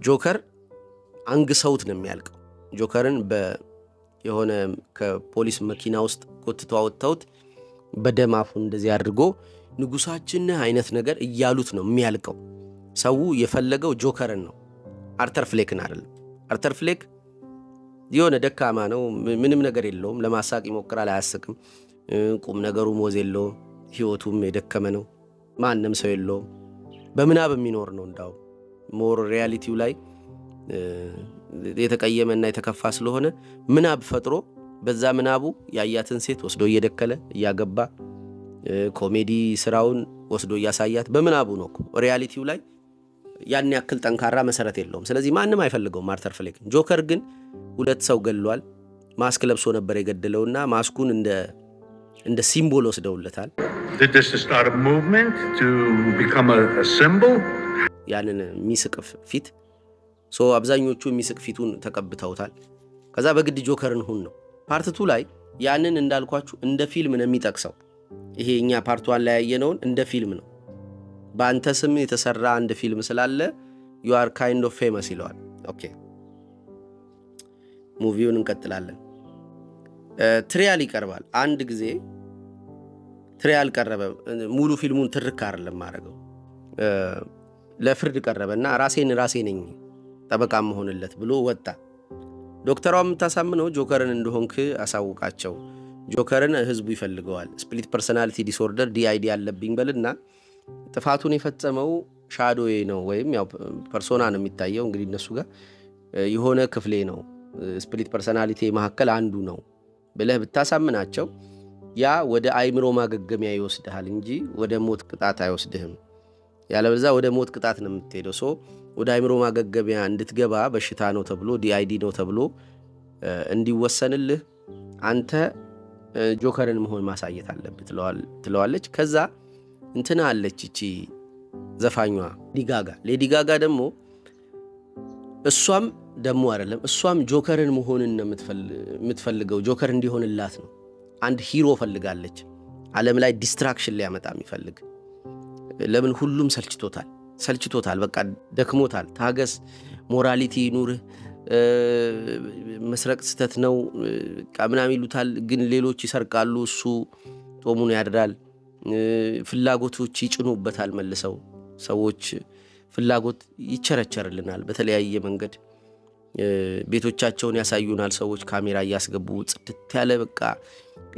ጆከር አንግሰውት ነው የሚያልቀው ጆከርን የሆነ ከፖሊስ መኪና ውስጥ ቆጥተው አወጣውት በደማፉ እንደዚህ አድርጎ ንጉሳችን አይነት ነገር እያሉት ነው የሚያልቀው ሰው የፈለገው ጆከርን ነው አርተር ፍሌክን አይደለም አርተር ፍሌክ የሆነ ደካማ ነው ምንም ነገር የለውም ለማሳቅ ይሞክራል አያስቅም ቁም ነገሩ ሞዝ የለውም ህይወቱም የደከመ ነው ማንንም ሰው የለውም በምናብ የሚኖር ነው እንዳው ሞር ሪያሊቲው ላይ የተቀየመና የተከፋ ስለሆነ ምናብ ፈጥሮ በዛ ምናቡ ያያትን ሴት ወስዶ እየደከለ ያገባ ኮሜዲ ስራውን ወስዶ ያሳያት በምናቡ ነው ሪያሊቲው ላይ ያን ያክል ጠንካራ መሰረት የለውም ስለዚህ ማንንም አይፈልገውም አርተር ፍሌክ ጆከር ግን ሁለት ሰው ገሏል ማስክ ለብሶ ነበር የገደለውና ማስኩን እንደ ሲምቦል ወስደውለታል Did this start a movement to become a symbol? ያንን ሚስቅፍ ፊት አብዛኞቹ ሚስቅ ፊቱን ተቀብተውታል ከዛ በግድ ጆከርን ሁን ነው ፓርት 2 ላይ ያንን እንዳልኳችሁ እንደ ፊልም ነው የሚጠቅሰው ይሄኛ ፓርት 1 ላይ ያየነውን እንደ ፊልም ነው በአንተ ስም የተሰራ አንድ ፊልም ስላለ you are kind of famous ይለዋል ኦኬ ሙቪውን እንቀጥላለን ትሪያል ይቀርባል አንድ ጊዜ ትሪያል ቀረበ ሙሉ ፊልሙን ትርክ አይደለም ማረገው ለፍርድ ቀረበና ራሴ ነኝ ጠበቃም ሆነለት ብሎ ወጣ ዶክተሯም ታሳምነው ጆከርን እንደሆንክ አሳውቃቸው ጆከርን ህዝቡ ይፈልገዋል ስፕሊት ፐርሰናሊቲ ዲስኦርደር ዲአይዲ ያለብኝ በልና ጥፋቱን የፈጸመው ሻዶዬ ነው ወይም ያው ፐርሶና ነው የሚታየው እንግዲህ እነሱ ጋር የሆነ ክፍሌ ነው ስፕሊት ፐርሰናሊቲ መሐከል አንዱ ነው ብለህ ብታሳምናቸው ያ ወደ አይምሮ ማገገሚያ ይወስድሃል እንጂ ወደ ሞት ቅጣት አይወስድህም ያለበለዚያ ወደ ሞት ቅጣት ነው የምትሄደው ወደ አይምሮ ማገገሚያ እንድትገባ በሽታ ነው ተብሎ ዲአይዲ ነው ተብሎ እንዲወሰንልህ አንተ ጆከርን መሆን ማሳየት አለበት ትለዋለች ከዛ እንትና አለች እቺ ዘፋኟ ሌዲ ጋጋ ደግሞ እሷም ደሞ አይደለም እሷም ጆከርን መሆንን ነው የምትፈልገው ጆከር እንዲሆንላት ነው አንድ ሂሮ ፈልጋለች ዓለም ላይ ዲስትራክሽን ሊያመጣ የሚፈልግ ለምን ሁሉም ሰልችቶታል በቃ ደክሞታል ታገስ ሞራሊቲ ይኑር መስረቅ ስተት ነው ምናምን ይሉታል ግን ሌሎች ይሰርቃሉ እሱ ጦሙን ያድራል ፍላጎቶች ይጭኑበታል መልሰው ሰዎች ፍላጎት ይቸረቸርልናል በተለያየ መንገድ ቤቶቻቸውን ያሳዩናል ሰዎች ካሜራ ያስገቡ ጽድት ያለ በቃ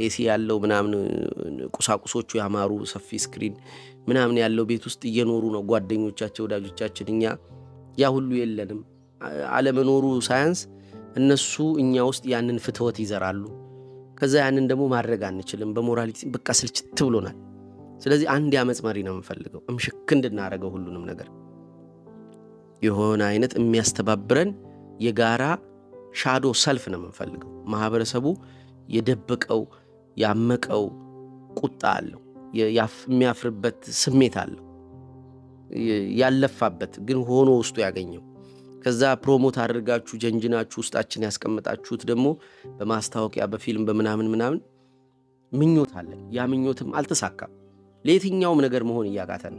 ኤሲ ያለው ምናምን ቁሳቁሶቹ ያማሩ ሰፊ ስክሪን ምናምን ያለው ቤት ውስጥ እየኖሩ ነው ጓደኞቻቸው ወዳጆቻችን እኛ ያ ሁሉ የለንም አለመኖሩ ሳይንስ እነሱ እኛ ውስጥ ያንን ፍትወት ይዘራሉ ከዛ ያንን ደግሞ ማድረግ አንችልም በሞራሊቲ በቃ ስልችት ብሎናል ስለዚህ አንድ ያመጽ መሪ ነው የምፈልገው እምሽክ እንድናረገው ሁሉንም ነገር የሆነ አይነት የሚያስተባብረን የጋራ ሻዶ ሰልፍ ነው የምፈልገው ማህበረሰቡ የደበቀው ያመቀው ቁጣ አለው የሚያፍርበት ስሜት አለው ያለፋበት ግን ሆኖ ውስጡ ያገኘው ከዛ ፕሮሞት አድርጋችሁ ጀንጅናችሁ ውስጣችን ያስቀምጣችሁት ደግሞ በማስታወቂያ በፊልም በመናምን ምኞት አለ ያ ምኞትም አልተሳካም ለየትኛውም ነገር መሆን ያቃተን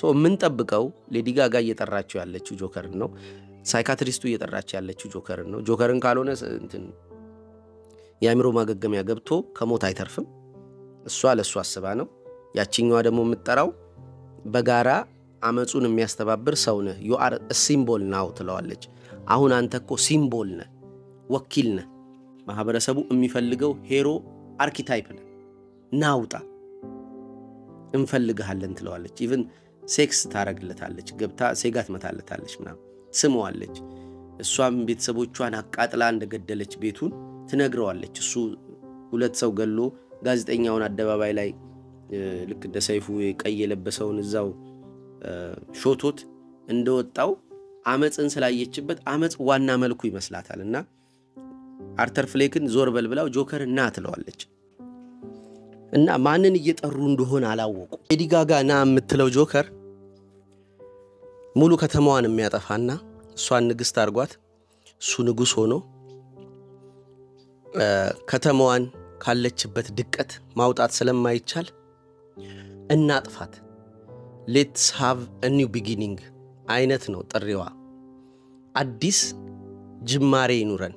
ሶ ምን ጠብቀው ሌዲ ጋጋ እየጠራችሁ ያለችው ጆከርን ነው ሳይካትሪስቱ እየጠራችሁ ያለችው ጆከርን ነው ጆከርን ካልሆነ እንትን ያምሮ ማገገሚያ ገብቶ ከሞት አይተርፍም እሷ ለሱ አስባ ነው ያቺኛዋ ደግሞ የምትጠራው በጋራ አመጹን የሚያስተባብር ሰው ነህ you are a symbol now ትለዋለች አሁን አንተኮ ሲምቦል ነህ ወኪል ነህ ማህበረሰቡ የሚፈልገው ሄሮ አርኪታይፕ ነህ ናውጣ እንፈልግሃለን ትለዋለች ኢቭን ሴክስ ታረግለታለች ገብታ ሴጋት መታለታለች ምናም ስሟለች እሷም ቤተሰቦቿን አቃጥላ እንደገደለች ቤቱን ትነግረዋለች እሱ ሁለት ሰው ገሎ ጋዜጠኛውን አደባባይ ላይ ልክ እንደ ሰይፉ ቀይ የለበሰውን እዛው ሾቶት እንደወጣው አመጽን ስላየችበት አመጽ ዋና መልኩ ይመስላታልና አርተር ፍሌክን ዞር በልብላው ጆከር እና ትለዋለች እና ማንን እየጠሩ እንደሆነ አላወቁ ሌዲ ጋጋ ና የምትለው ጆከር ሙሉ ከተማዋን የሚያጠፋና እሷን ንግስት አርጓት እሱ ንጉስ ሆኖ ከተማዋን ካለችበት ድቀት ማውጣት ስለማይቻል እናጥፋት let's have a new beginning አይነት ነው ጥሪዋ አዲስ ጅማሬ ይኑረን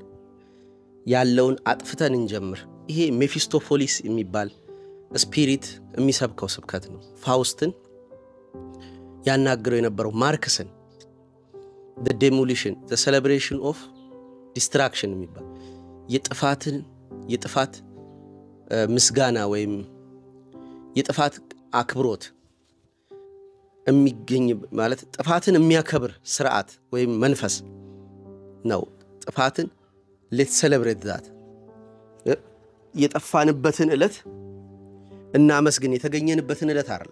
ያለውን አጥፍተን እንጀምር ይሄ ሜፊስቶፖሊስ የሚባል ስፒሪት የሚሰብከው ስብከት ነው ፋውስትን ያናገረው የነበረው ማርክስን the demolition the celebration of destruction የሚባል የጥፋት ምስጋና ወይም የጥፋት አክብሮት የሚገኝ ማለት ጥፋትን የሚያከብር ስርዓት ወይም መንፈስ ነው ጥፋትን let's celebrate that የጠፋንበትን እለት እና መስግን የተገኘንበትን እለት አይደል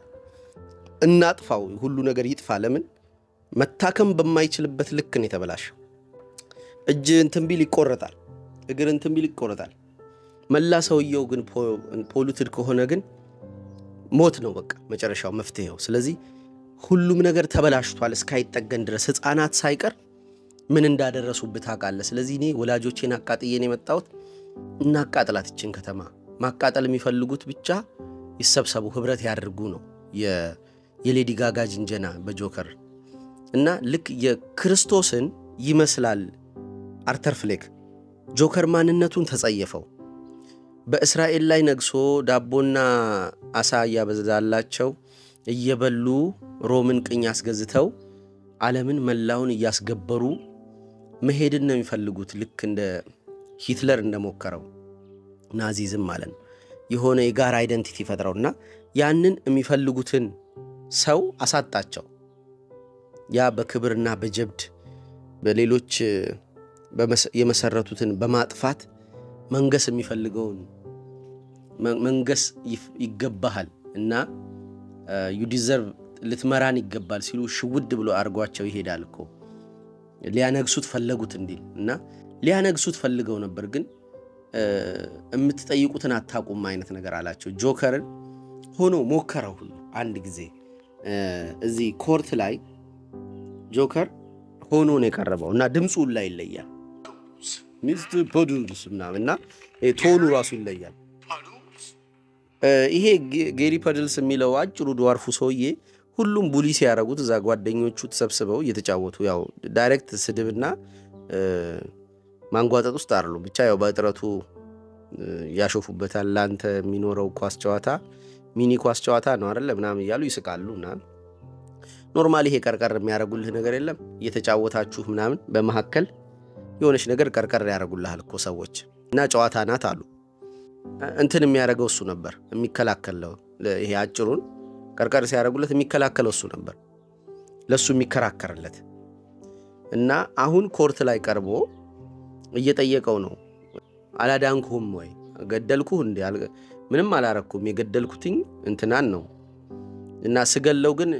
እናጥፋው ሁሉ ነገር ይጥፋ ለምን መታከም በማይችልበት ልክ ነው የተበላሸው እጅ እንትን ቢል ይቆረጣል እግር እንትን ቢል ይቆረጣል መላ ሰውየው ግን ፖሉትድ ከሆነ ግን ሞት ነው በቃ መጨረሻው መፍትሄው ስለዚህ ሁሉም ነገር ተበላሽቷል እስካይጠገን ድረስ ህፃናት ሳይቀር ምን እንዳደረሱበት አቃለ ስለዚህ እኔ ወላጆቼን አቃጥየን የመጣሁት እናቃጥላት እቺን ከተማ ማቃጠል የሚፈልጉት ብቻ ይሰብሰቡ ህብረት ያድርጉ ነው የሌዲ ጋጋ ጅንጀና በጆከር እና ልክ የክርስቶስን ይመስላል አርተር ፍሌክ ጆከር ማንነቱን ተጸየፈው በእስራኤል ላይ ነግሶ ዳቦና አሳ ያበዛላቸው እየበሉ ሮምን ቅኝ አስገዝተው ዓለምን መላውን ያስገበሩ መሄድን ነው የሚፈልጉት ልክ እንደ ሂትለር እንደሞከረው ናዚዝም ማለት ነው የሆነ የጋራ አይደንቲቲ ፈጥረውና ያንን የሚፈልጉትን ሰው አሳጣቸው ያ በክብርና በጀብድ በሌሎች የመሰረቱትን በማጥፋት መንገስ የሚፈልገውን መንገስ ይገባሃል እና you deserve ልትመራን ይገባል ሲሉ ሽውድ ብሎ አርጓቸው ይሄዳል እኮ ሊያነግሱት ፈለጉት እንዲል እና ሊያነግሱት ፈልገው ነበር ግን እምትጠይቁትን አታቁም አይነት ነገር አላቸው ጆከርን ሆኖ ሞከረው ሁሉ አንድ ጊዜ እዚ ኮርት ላይ ጆከር ሆኖ ነው የቀረበው እና ድምጹ ላይ ይለያል ሚስተር ፖዱልስ ምናምንና ቶኑ ራሱ ይለያል ይሄ ጌሪ ፐድልስ የሚለው አጭሩ ዱዋርፉ ሰውዬ ሁሉም ቡሊስ ያረጉት እዛ ጓደኞቹ ተሰብስበው እየተጫወቱ ያው ዳይሬክት ስድብና ማንጓጠጥ ውስጥ አይደሉም ብቻ ያው በጥረቱ ያሾፉበታል ላንተ የሚኖረው ኳስ ጨዋታ ሚኒ ኳስ ጨዋታ ነው አይደል ምናምን ይያሉ ይስቃሉና ኖርማሊ ይሄ ቀርቀር የሚያረጉልህ ነገር የለም እየተጫወታችሁ ምናምን በመሐከል የሆነች ነገር ቀርቀር ያረጉልሃል እኮ ሰዎች እና ጨዋታ ናት አሉ እንትን የሚያረጋው እሱ ነበር የሚከላከለው ይሄ አጭሩን ቀርቀር ሲያረጉለት የሚከላከለው እሱ ነበር ለሱ የሚከራከርለት እና አሁን ኮርት ላይ ቀርቦ እየጠየቀው ነው አላዳንኩም ወይ ገደልኩህ እንዴ ምንም አላረኩም የገደልኩትኝ እንትናን ነው እና ስገለው ግን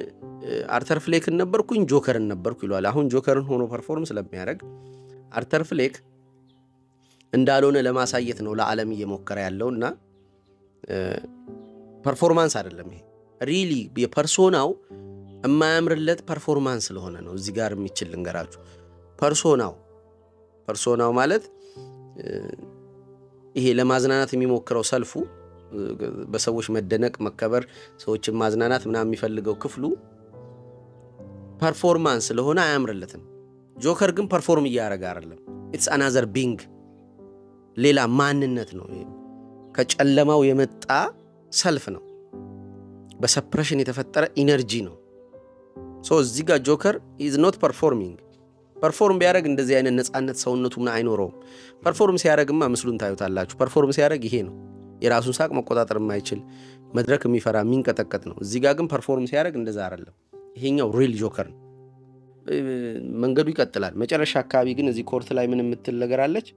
አርተር ፍሌክን ነበርኩኝ ጆከርን ነበርኩ ይሏል አሁን ጆከርን ሆኖ ፐርፎርም ስለሚያደርግ አርተር ፍሌክ እንዳልሆነ ለማሳየት ነው ለዓለም እየሞከረ ያለውና ፐርፎርማንስ አይደለም ይሄ ሪሊ የፐርሶናው የማያምርለት ፐርፎርማንስ ስለሆነ ነው እዚህ ጋር የሚችል እንገራችሁ ፐርሶናው ማለት ይሄ ለማዝናናት የሚሞክረው ሰልፉ በሰዎች መደነቅ መከበር ሰዎችን ማዝናናት ምናምን የሚፈልገው ክፍሉ ፐርፎርማንስ ስለሆነ አያምርለትም ጆከር ግን ፐርፎርም እያደረገ አይደለም ኢትስ አናዘር ቢንግ ሌላ ማንነት ነው ከጨለማው የመጣ ሰልፍ ነው በሰፕሬሽን የተፈጠረ ኢነርጂ ነው ሶ እዚህ ጋር ጆከር is not performing ፐርፎርም ቢያደርግ እንደዚህ አይነት ነፃነት ሰውነቱ ምን አይኖረው ፐርፎርም ሲያደርግማ ምስሉን ታዩታላችሁ ፐርፎርም ሲያደርግ ይሄ ነው የራሱን ሳቅ መቆጣጠር የማይችል መድረክ የሚፈራ የሚንቀጠቀጥ ነው እዚህ ጋር ግን ፐርፎርም ሲያደርግ እንደዛ አይደለም ይሄኛው ሪል ጆከር ነው መንገዱ ይቀጥላል መጨረሻ አካባቢ ግን እዚህ ኮርት ላይ ምን የምትል ነገር አለች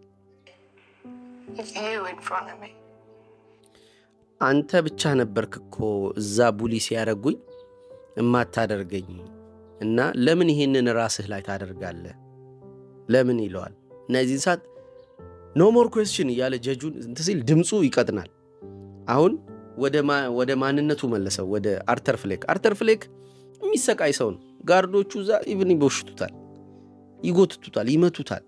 አንተ ብቻ ነበርክኮ እዛ ቡሊ ሲያረጉኝ እማታደርገኝ እና ለምን ይሄንን ራስህ ላይ ታደርጋለህ ለምን ይለዋል እና እዚህ ሰዓት ኖ ሞር ኩዌስችን ያለ ጀጁን እንተሲል ድምጹ ይቀጥናል አሁን ወደ ማንነቱ መለሰው ወደ አርተር ፍሌክ የሚሰቃይ ሰው ነው ጋርዶቹ ዛ ኢቭን ይቦሽቱታል ይጎትቱታል ይመቱታል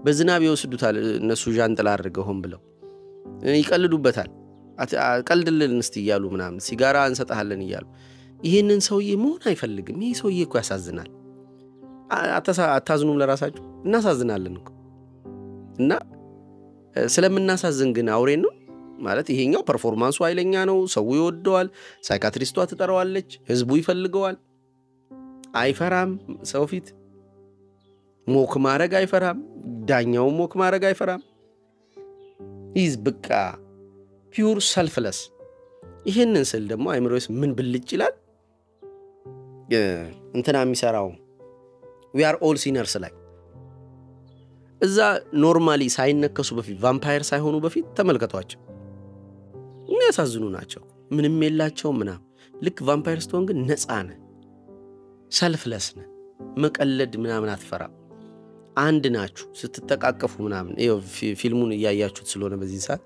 በዝናብ ይወስዱታል እነሱ ጃንጥላ አድርገው ሆን ብለው ይቀልዱበታል ቀልድልን እስቲ ይያሉ ምናምን ሲጋራ እንሰጣለን ይያሉ ይሄንን ሰውዬ መሆን አይፈልግም ይሄ ሰውዬ እኮ ያሳዝናል አታዝኑም ለራሳችሁ እናሳዝናለን እኮ እና ስለምናሳዝን ግን አውሬ ነው ማለት ይሄኛው ፐርፎርማንሱ ኃይለኛ ነው ሰው ይወደዋል ሳይካትሪስቷ ትጠራዋለች ህዝቡ ይፈልገዋል አይፈራም ሰው ፊት ሞክ ማረግ አይፈራም ዳኛው ሞክ ማረግ አይፈራም ሂዝ በቃ ፒውር ሰልፍለስ ይሄንን ስል ደግሞ አይምሮስ ምን ብልጭ ይላል እንትና የሚሰራው we are all sinners ላይ እዛ ኖርማሊ ሳይነከሱ በፊት ቫምፓየር ሳይሆኑ በፊት ተመልከቷቸው የሚያሳዝኑ ናቸው ምንም የላቸው ምናም ልክ ቫምፓየር ስትሆን ግን ነፃ ነህ ሰልፍለስ ነህ መቀለድ ምናምን አትፈራም አንድ ናችሁ ስትተቃቀፉ ምናምን ይሄው ፊልሙን ያያችሁት ስለሆነ በዚህ ሰዓት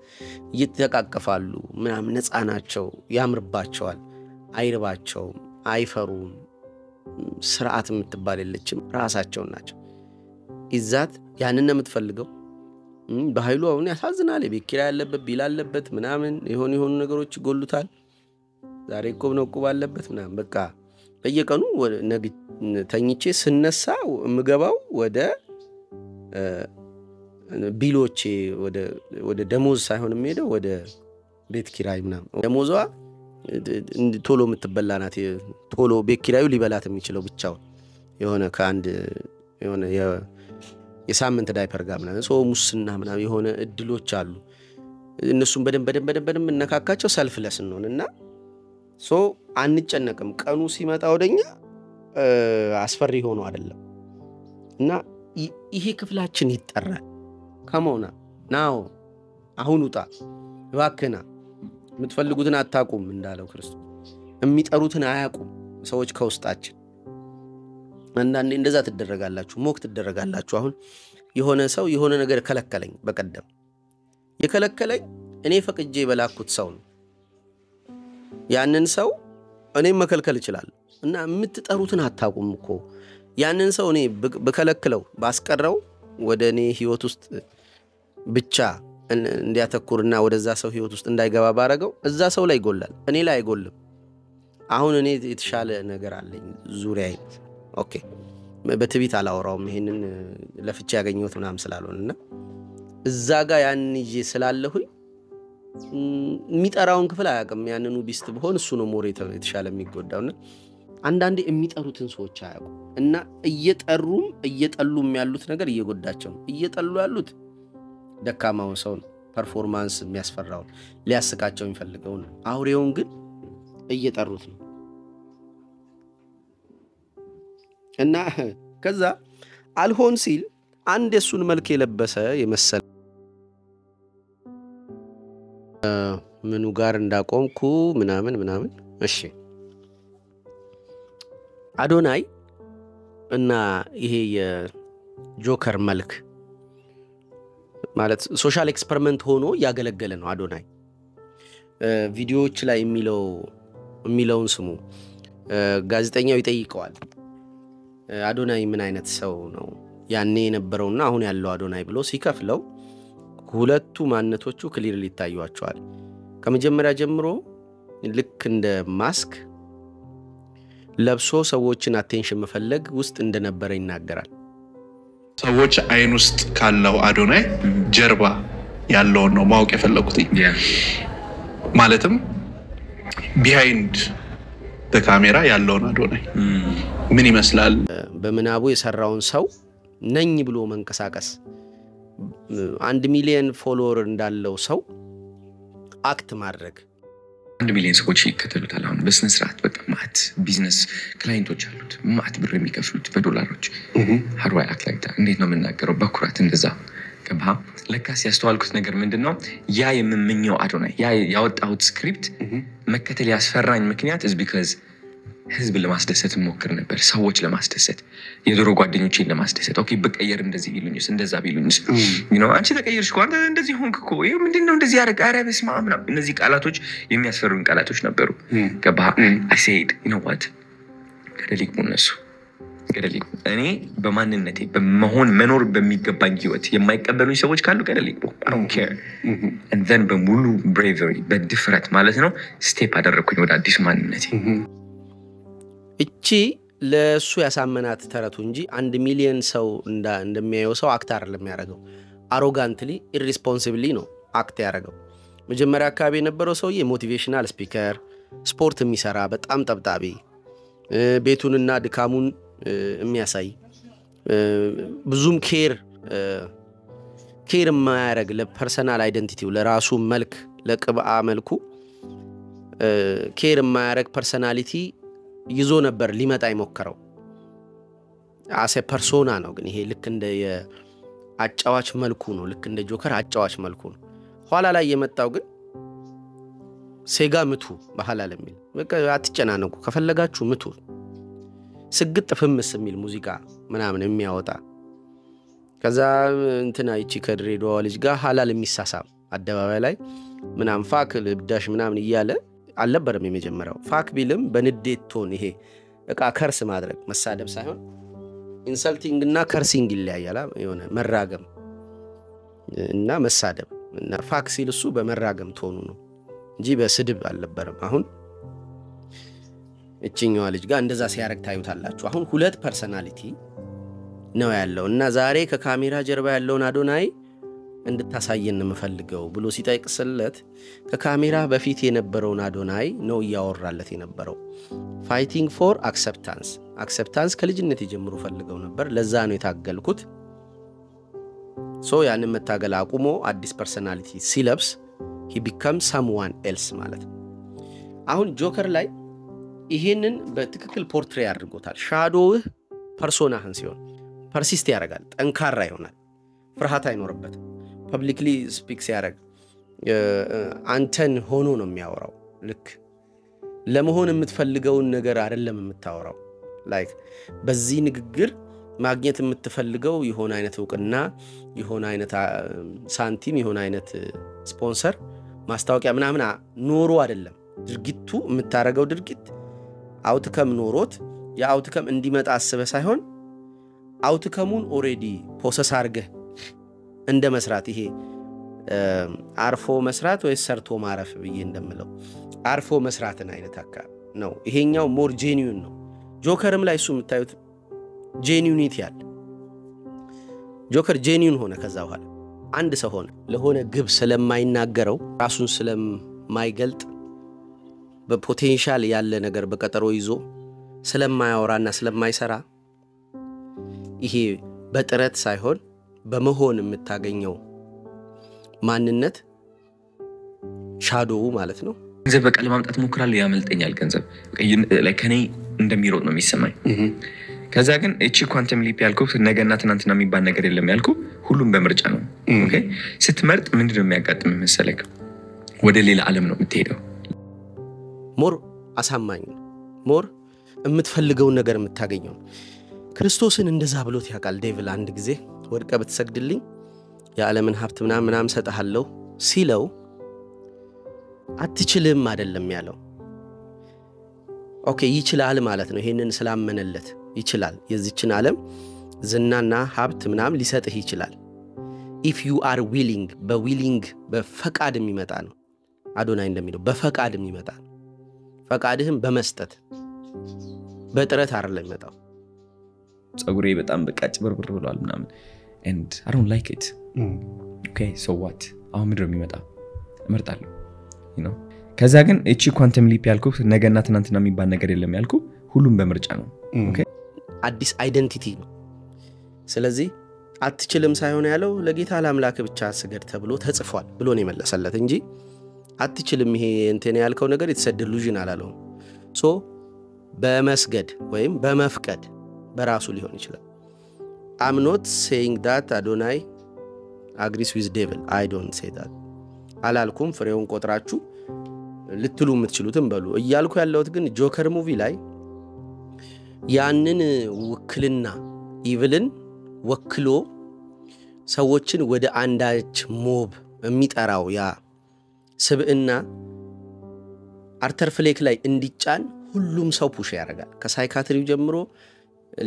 እየተቃቀፋሉ ምናምን ነፃ ናቸው ያምርባቸዋል አይርባቸው አይፈሩም ስርዓት የምትባል የለችም ራሳቸው ናቸው ኢዛት ያንነ የምትፈልገው በኃይሉ አሁን ያሳዝናል የቤኪራ ያለበት ቢል አለበት ምናምን የሆኑ ነገሮች ይጎሉታል ዛሬ እኮ ነው እኮ ባለበት ምናምን በቃ በየቀኑ ተኝቼ ስነሳ ምገባው ወደ ቢሎቼ ወደ ደሞዝ ሳይሆን የሚሄደው ወደ ቤት ኪራይ ምናምን ደሞዟ ቶሎ የምትበላናት ቶሎ ቤት ኪራዩ ሊበላት የሚችለው ብቻው የሆነ ከአንድ የሆነ የሳምንት ዳይፐር ጋር ምናምን ሰው ሙስና ምናምን የሆነ እድሎች አሉ እነሱም በደንብ እንነካካቸው ሰልፍለስ ነውና ሶ አንጨነቅም ቀኑ ሲመጣ ወደኛ አስፈሪ ሆኖ አይደለም እና ይሄ ክፍላችን ይጠራል ከመውና ናው አሁን ውጣ ባከና የምትፈልጉትን አታቁም እንዳለው ክርስቶስ የሚጠሩትን አያቁም ሰዎች ከውስጣችን አንዳንዴ እንደዛ ትደረጋላችሁ ሞክ ትደረጋላችሁ አሁን የሆነ ሰው የሆነ ነገር ከለከለኝ በቀደም የከለከለኝ እኔ ፈቅጄ በላኩት ሰው ነው ያንን ሰው እኔ መከልከል ይችላል እና የምትጠሩትን አታቁም እኮ ያንን ሰው እኔ በከለክለው ባስቀረው ወደ እኔ ህይወት ውስጥ ብቻ እንዲያተኩርና ወደዛ ሰው ህይወት ውስጥ እንዳይገባ ባረገው እዛ ሰው ላይ ይጎላል እኔ ላይ አይጎልም አሁን እኔ የተሻለ ነገር አለኝ ዙሪያዬ ኦኬ በትቢት አላወራውም ይሄንን ለፍቼ ያገኘሁት ምናምን ስላልሆነና እዛ ጋር ያን ይዤ ስላለሁኝ የሚጠራውን ክፍል አያውቅም ያንኑ ቢስት በሆን እሱ ነው ሞር የተሻለ የሚጎዳውና አንዳንዴ የሚጠሩትን ሰዎች አያውቁ እና እየጠሉም ያሉት ነገር እየጎዳቸው ነው እየጠሉ ያሉት ደካማውን ሰው ነው ፐርፎርማንስ የሚያስፈራው ሊያስቃቸው የሚፈልገው ነው አውሬውን ግን እየጠሩት ነው እና ከዛ አልሆን ሲል አንድ የሱን መልክ የለበሰ የመሰለ ምኑ ጋር እንዳቆምኩ ምናምን እሺ አዶናይ እና ይሄ የጆከር መልክ ማለት ሶሻል ኤክስፐሪመንት ሆኖ ያገለገለ ነው አዶናይ ቪዲዮዎች ላይ የሚለውን ስሙ ጋዜጠኛው ይጠይቀዋል አዶናይ ምን አይነት ሰው ነው ያኔ የነበረውና አሁን ያለው አዶናይ ብሎ ሲከፍለው ሁለቱ ማንነቶቹ ክሊርሊ ይታዩዋቸዋል ከመጀመሪያ ጀምሮ ልክ እንደ ማስክ ለብሶ ሰዎችን አቴንሽን መፈለግ ውስጥ እንደነበረ ይናገራል ሰዎች አይን ውስጥ ካለው አዶናይ ጀርባ ያለው ነው ማወቅ የፈለኩት ማለትም ቢሃይንድ the camera ያለው አዶናይ ምን ይመስላል በመናቡ የሰራውን ሰው ነኝ ብሎ መንቀሳቀስ 1 ሚሊዮን ፎሎወር እንዳለው ሰው አክት ማድረግ 1 ሚሊዮን ሰዎች ይከተሉታል አሁን በስነ ስርዓት በቃ ማት ቢዝነስ ክላይንቶች አሉት ማት ብር የሚከፍሉት በዶላሮች how do I act like that እንዴት ነው የምናገረው በኩራት እንደዛ ገባ ለካስ ያስተዋልኩት ነገር ምንድነው ያ የምመኘው አዶናይ ያ ያወጣሁት ስክሪፕት መከተል ያስፈራኝ ምክንያት is because ህዝብ ለማስደሰት ሞክር ነበር ሰዎች ለማስደሰት የዶሮ ጓደኞቼን ለማስደሰት ኦኬ በቀየር እንደዚህ ቢሉኝስ እንደዛ ቢሉኝስ you know አንቺ ተቀየርሽ እኮ አንተ እንደዚህ ሆንክኮ ይሄ ምንድነው እንደዚህ ያረጋ አረብስ ማምና እነዚህ ቃላቶች የሚያስፈሩን ቃላቶች ነበሩ ገባ I said you know what ገደልኩ እነሱ እኔ በማንነቴ በመሆን መኖር በሚገባኝ ህይወት የማይቀበሉኝ ሰዎች ካሉ ገደልኩ I don't care and then በሙሉ bravery በድፍረት ማለት ነው ስቴፕ አደረኩኝ ወደ አዲስ ማንነቴ እቺ ለሱ ያሳመናት ተረቱ እንጂ 1 ሚሊዮን ሰው እንደሚያየው ሰው አክት አይደለም ያረጋው አሮጋንትሊ ኢሪስፖንሲብሊ ነው አክት ያረጋው መጀመሪያ አካባቢ የነበረው ሰውዬ ሞቲቬሽናል ስፒከር ስፖርት የሚሰራ በጣም ጠብጣቢ ቤቱንና ድካሙን የሚያሳይ ብዙም ኬር የማያረግ ለፐርሰናል አይደንቲቲው ለራሱ መልክ ለቅብአ መልኩ ኬር የማያረግ ፐርሰናሊቲ ይዞ ነበር ሊመጣ ይሞከረው አሴ ፐርሶና ነው ግን ይሄ ልክ እንደ የአጫዋች መልኩ ነው ልክ እንደ ጆከር አጫዋች መልኩ ነው ኋላ ላይ የመጣው ግን ሴጋ ምቱ በሐላል የሚል በቃ አትጨናነቁ ከፈለጋችሁ ምቱ ስግጥ ፍምስ የሚል ሙዚቃ ምናምን የሚያወጣ ከዛ እንትና ይቺ ከድሬዳዋ ልጅ ጋር ሐላል የሚሳሳም አደባባይ ላይ ምናምን ፋክ ልብዳሽ ምናምን ይያለ አልነበረም የመጀመሪያው ፋክ ቢልም በንዴት ቶን ይሄ እቃ ከርስ ማድረግ መሳደብ ሳይሆን ኢንሰልቲንግ እና ከርሲንግ ይለያያል የሆነ መራገም እና መሳደብ እና ፋክ ሲል እሱ በመራገም ቶኑ ነው እንጂ በስድብ አልነበረም አሁን እቺኛዋ ልጅ ጋር እንደዛ ሲያረግ ታዩታላችሁ አሁን ሁለት ፐርሰናሊቲ ነው ያለው እና ዛሬ ከካሜራ ጀርባ ያለውን አዶናይ እንድታሳየን የምፈልገው ብሎ ሲጠይቅስለት ከካሜራ በፊት የነበረውን አዶናይ ነው ያወራለት የነበረው ፋይቲንግ ፎር አክሰፕታንስ ከልጅነት ጀምሮ ፈልገው ነበር ለዛ ነው የታገልኩት ሶ ያንን መታገል አቁሞ አዲስ ፐርሰናሊቲ ሲለብስ he becomes someone else ማለት ነው አሁን ጆከር ላይ ይሄንን በትክክል ፖርትሬ አድርጎታል ሻዶውህ ፐርሶናህን ሲሆን ፐርሲስት ያደርጋል ጠንካራ ይሆናል ፍርሃት አይኖርበትም ፐብሊክሊ ስፒክ ሲያደርግ አንተን ሆኖ ነው የሚያወራው ልክ ለመሆን የምትፈልገውን ነገር አይደለም የምታወራው ላይክ በዚህ ንግግር ማግኘት የምትፈልገው ይሆን አይነት ዕውቅና ይሆን አይነት ሳንቲም ይሆን አይነት ስፖንሰር ማስታወቂያ ምናምን ኖሮ አይደለም ድርጊቱ የምታረጋው ድርጊት አውትከም ኖሮት ያአውትከም እንዲመጣ አስበ ሳይሆን አውትከሙን ኦሬዲ ፕሮሰስ አድርገህ እንደ መስራት ይሄ አርፎ መስራት ወይ ሰርቶ ማረፍ ብዬ እንደምለው አርፎ መስራትን አይነት አካ ነው ይሄኛው ሞር ጄኒዩን ነው ጆከርም ላይ እሱ የምታዩት ጄኒዩኒቲ አለ ጆከር ጄኒዩን ሆነ ከዛ በኋላ አንድ ሰው ሆነ ለሆነ ግብ ስለማይናገረው ራሱን ስለማይገልጥ በፖቴንሻል ያለ ነገር በቀጠሮ ይዞ ስለማያወራና ስለማይሰራ ይሄ በጥረት ሳይሆን በመሆን የምታገኘው ማንነት ሻዶው ማለት ነው ገንዘብ በቃ ለማምጣት ሞክራለሁ ያመልጠኛል ገንዘብ like ከኔ እንደሚሮጥ ነው የሚሰማኝ ከዛ ግን እቺ ኳንተም ሊፕ ያልኩ ነገና ትናንትና የሚባል ነገር የለም ያልኩ ሁሉም በምርጫ ነው ኦኬ ስትመርጥ ምንድነው የሚያጋጥም መሰለክ ወደ ሌላ ዓለም ነው የምትሄደው ሞር አሳማኝ ሞር የምትፈልገው ነገር የምታገኘው ክርስቶስን እንደዛ ብሎት ያቃል ዴቪል አንድ ጊዜ ወድቀ በተሰግድልኝ የዓለምን ሀብት ምናምን ሰጣለሁ ሲለው አትችልም አይደለም ያለው ኦኬ ይችላል ማለት ነው ይሄንን ስላመነለት ይችላል የዚችን ዓለም ዝናና ሀብት ምናምን ሊሰጥህ ይችላል if you are willing በፈቃድ የሚመጣ ነው አዶናይ እንደሚለው በፈቃድ የሚመጣ ነው ፈቃድህም በመስጠት በጥረት አይደለም የሚመጣው ጸጉሬ በጣም በቃ ጭብርብር ብሏል ምናምን and I don't like it okay so what አሁን ምንድነው የሚመጣው እመርጣለሁ you know ከዛ ግን እቺ ኳንተም ሊፕ ያልኩ ነገና ትናንትና የሚባል ነገር የለም ያልኩ ሁሉም በምርጫ ነው ኦኬ አዲስ አይደንቲቲ ነው ስለዚህ አትችልም ሳይሆን ያለው ለጌታ ለአምላክ ብቻ ስገድ ተብሎ ተጽፏል ብሎ ነው የመለሰለት እንጂ አትችልም ይሄ እንተን ያልከው ነገር it's a delusion አላለው ሶ በመስገድ ወይም በመፍቀድ በራሱ ሊሆን ይችላል I'm not saying that Adonai agrees with devil I don't say that አላልኩም ፍሬውን ቆጥራችሁ ልትሉ የምትችሉትን በሉ እያልኩ ያለውት ግን ጆከር ሙቪ ላይ ያንን ውክልና ኢቭልን ወክሎ ሰዎችን ወደ አንዳች ሞብ የሚጠራው ያ ስብዕና አርተር ፍሌክ ላይ እንዲጫን ሁሉም ሰው ፑሽ ያደርጋል ከሳይካትሪው ጀምሮ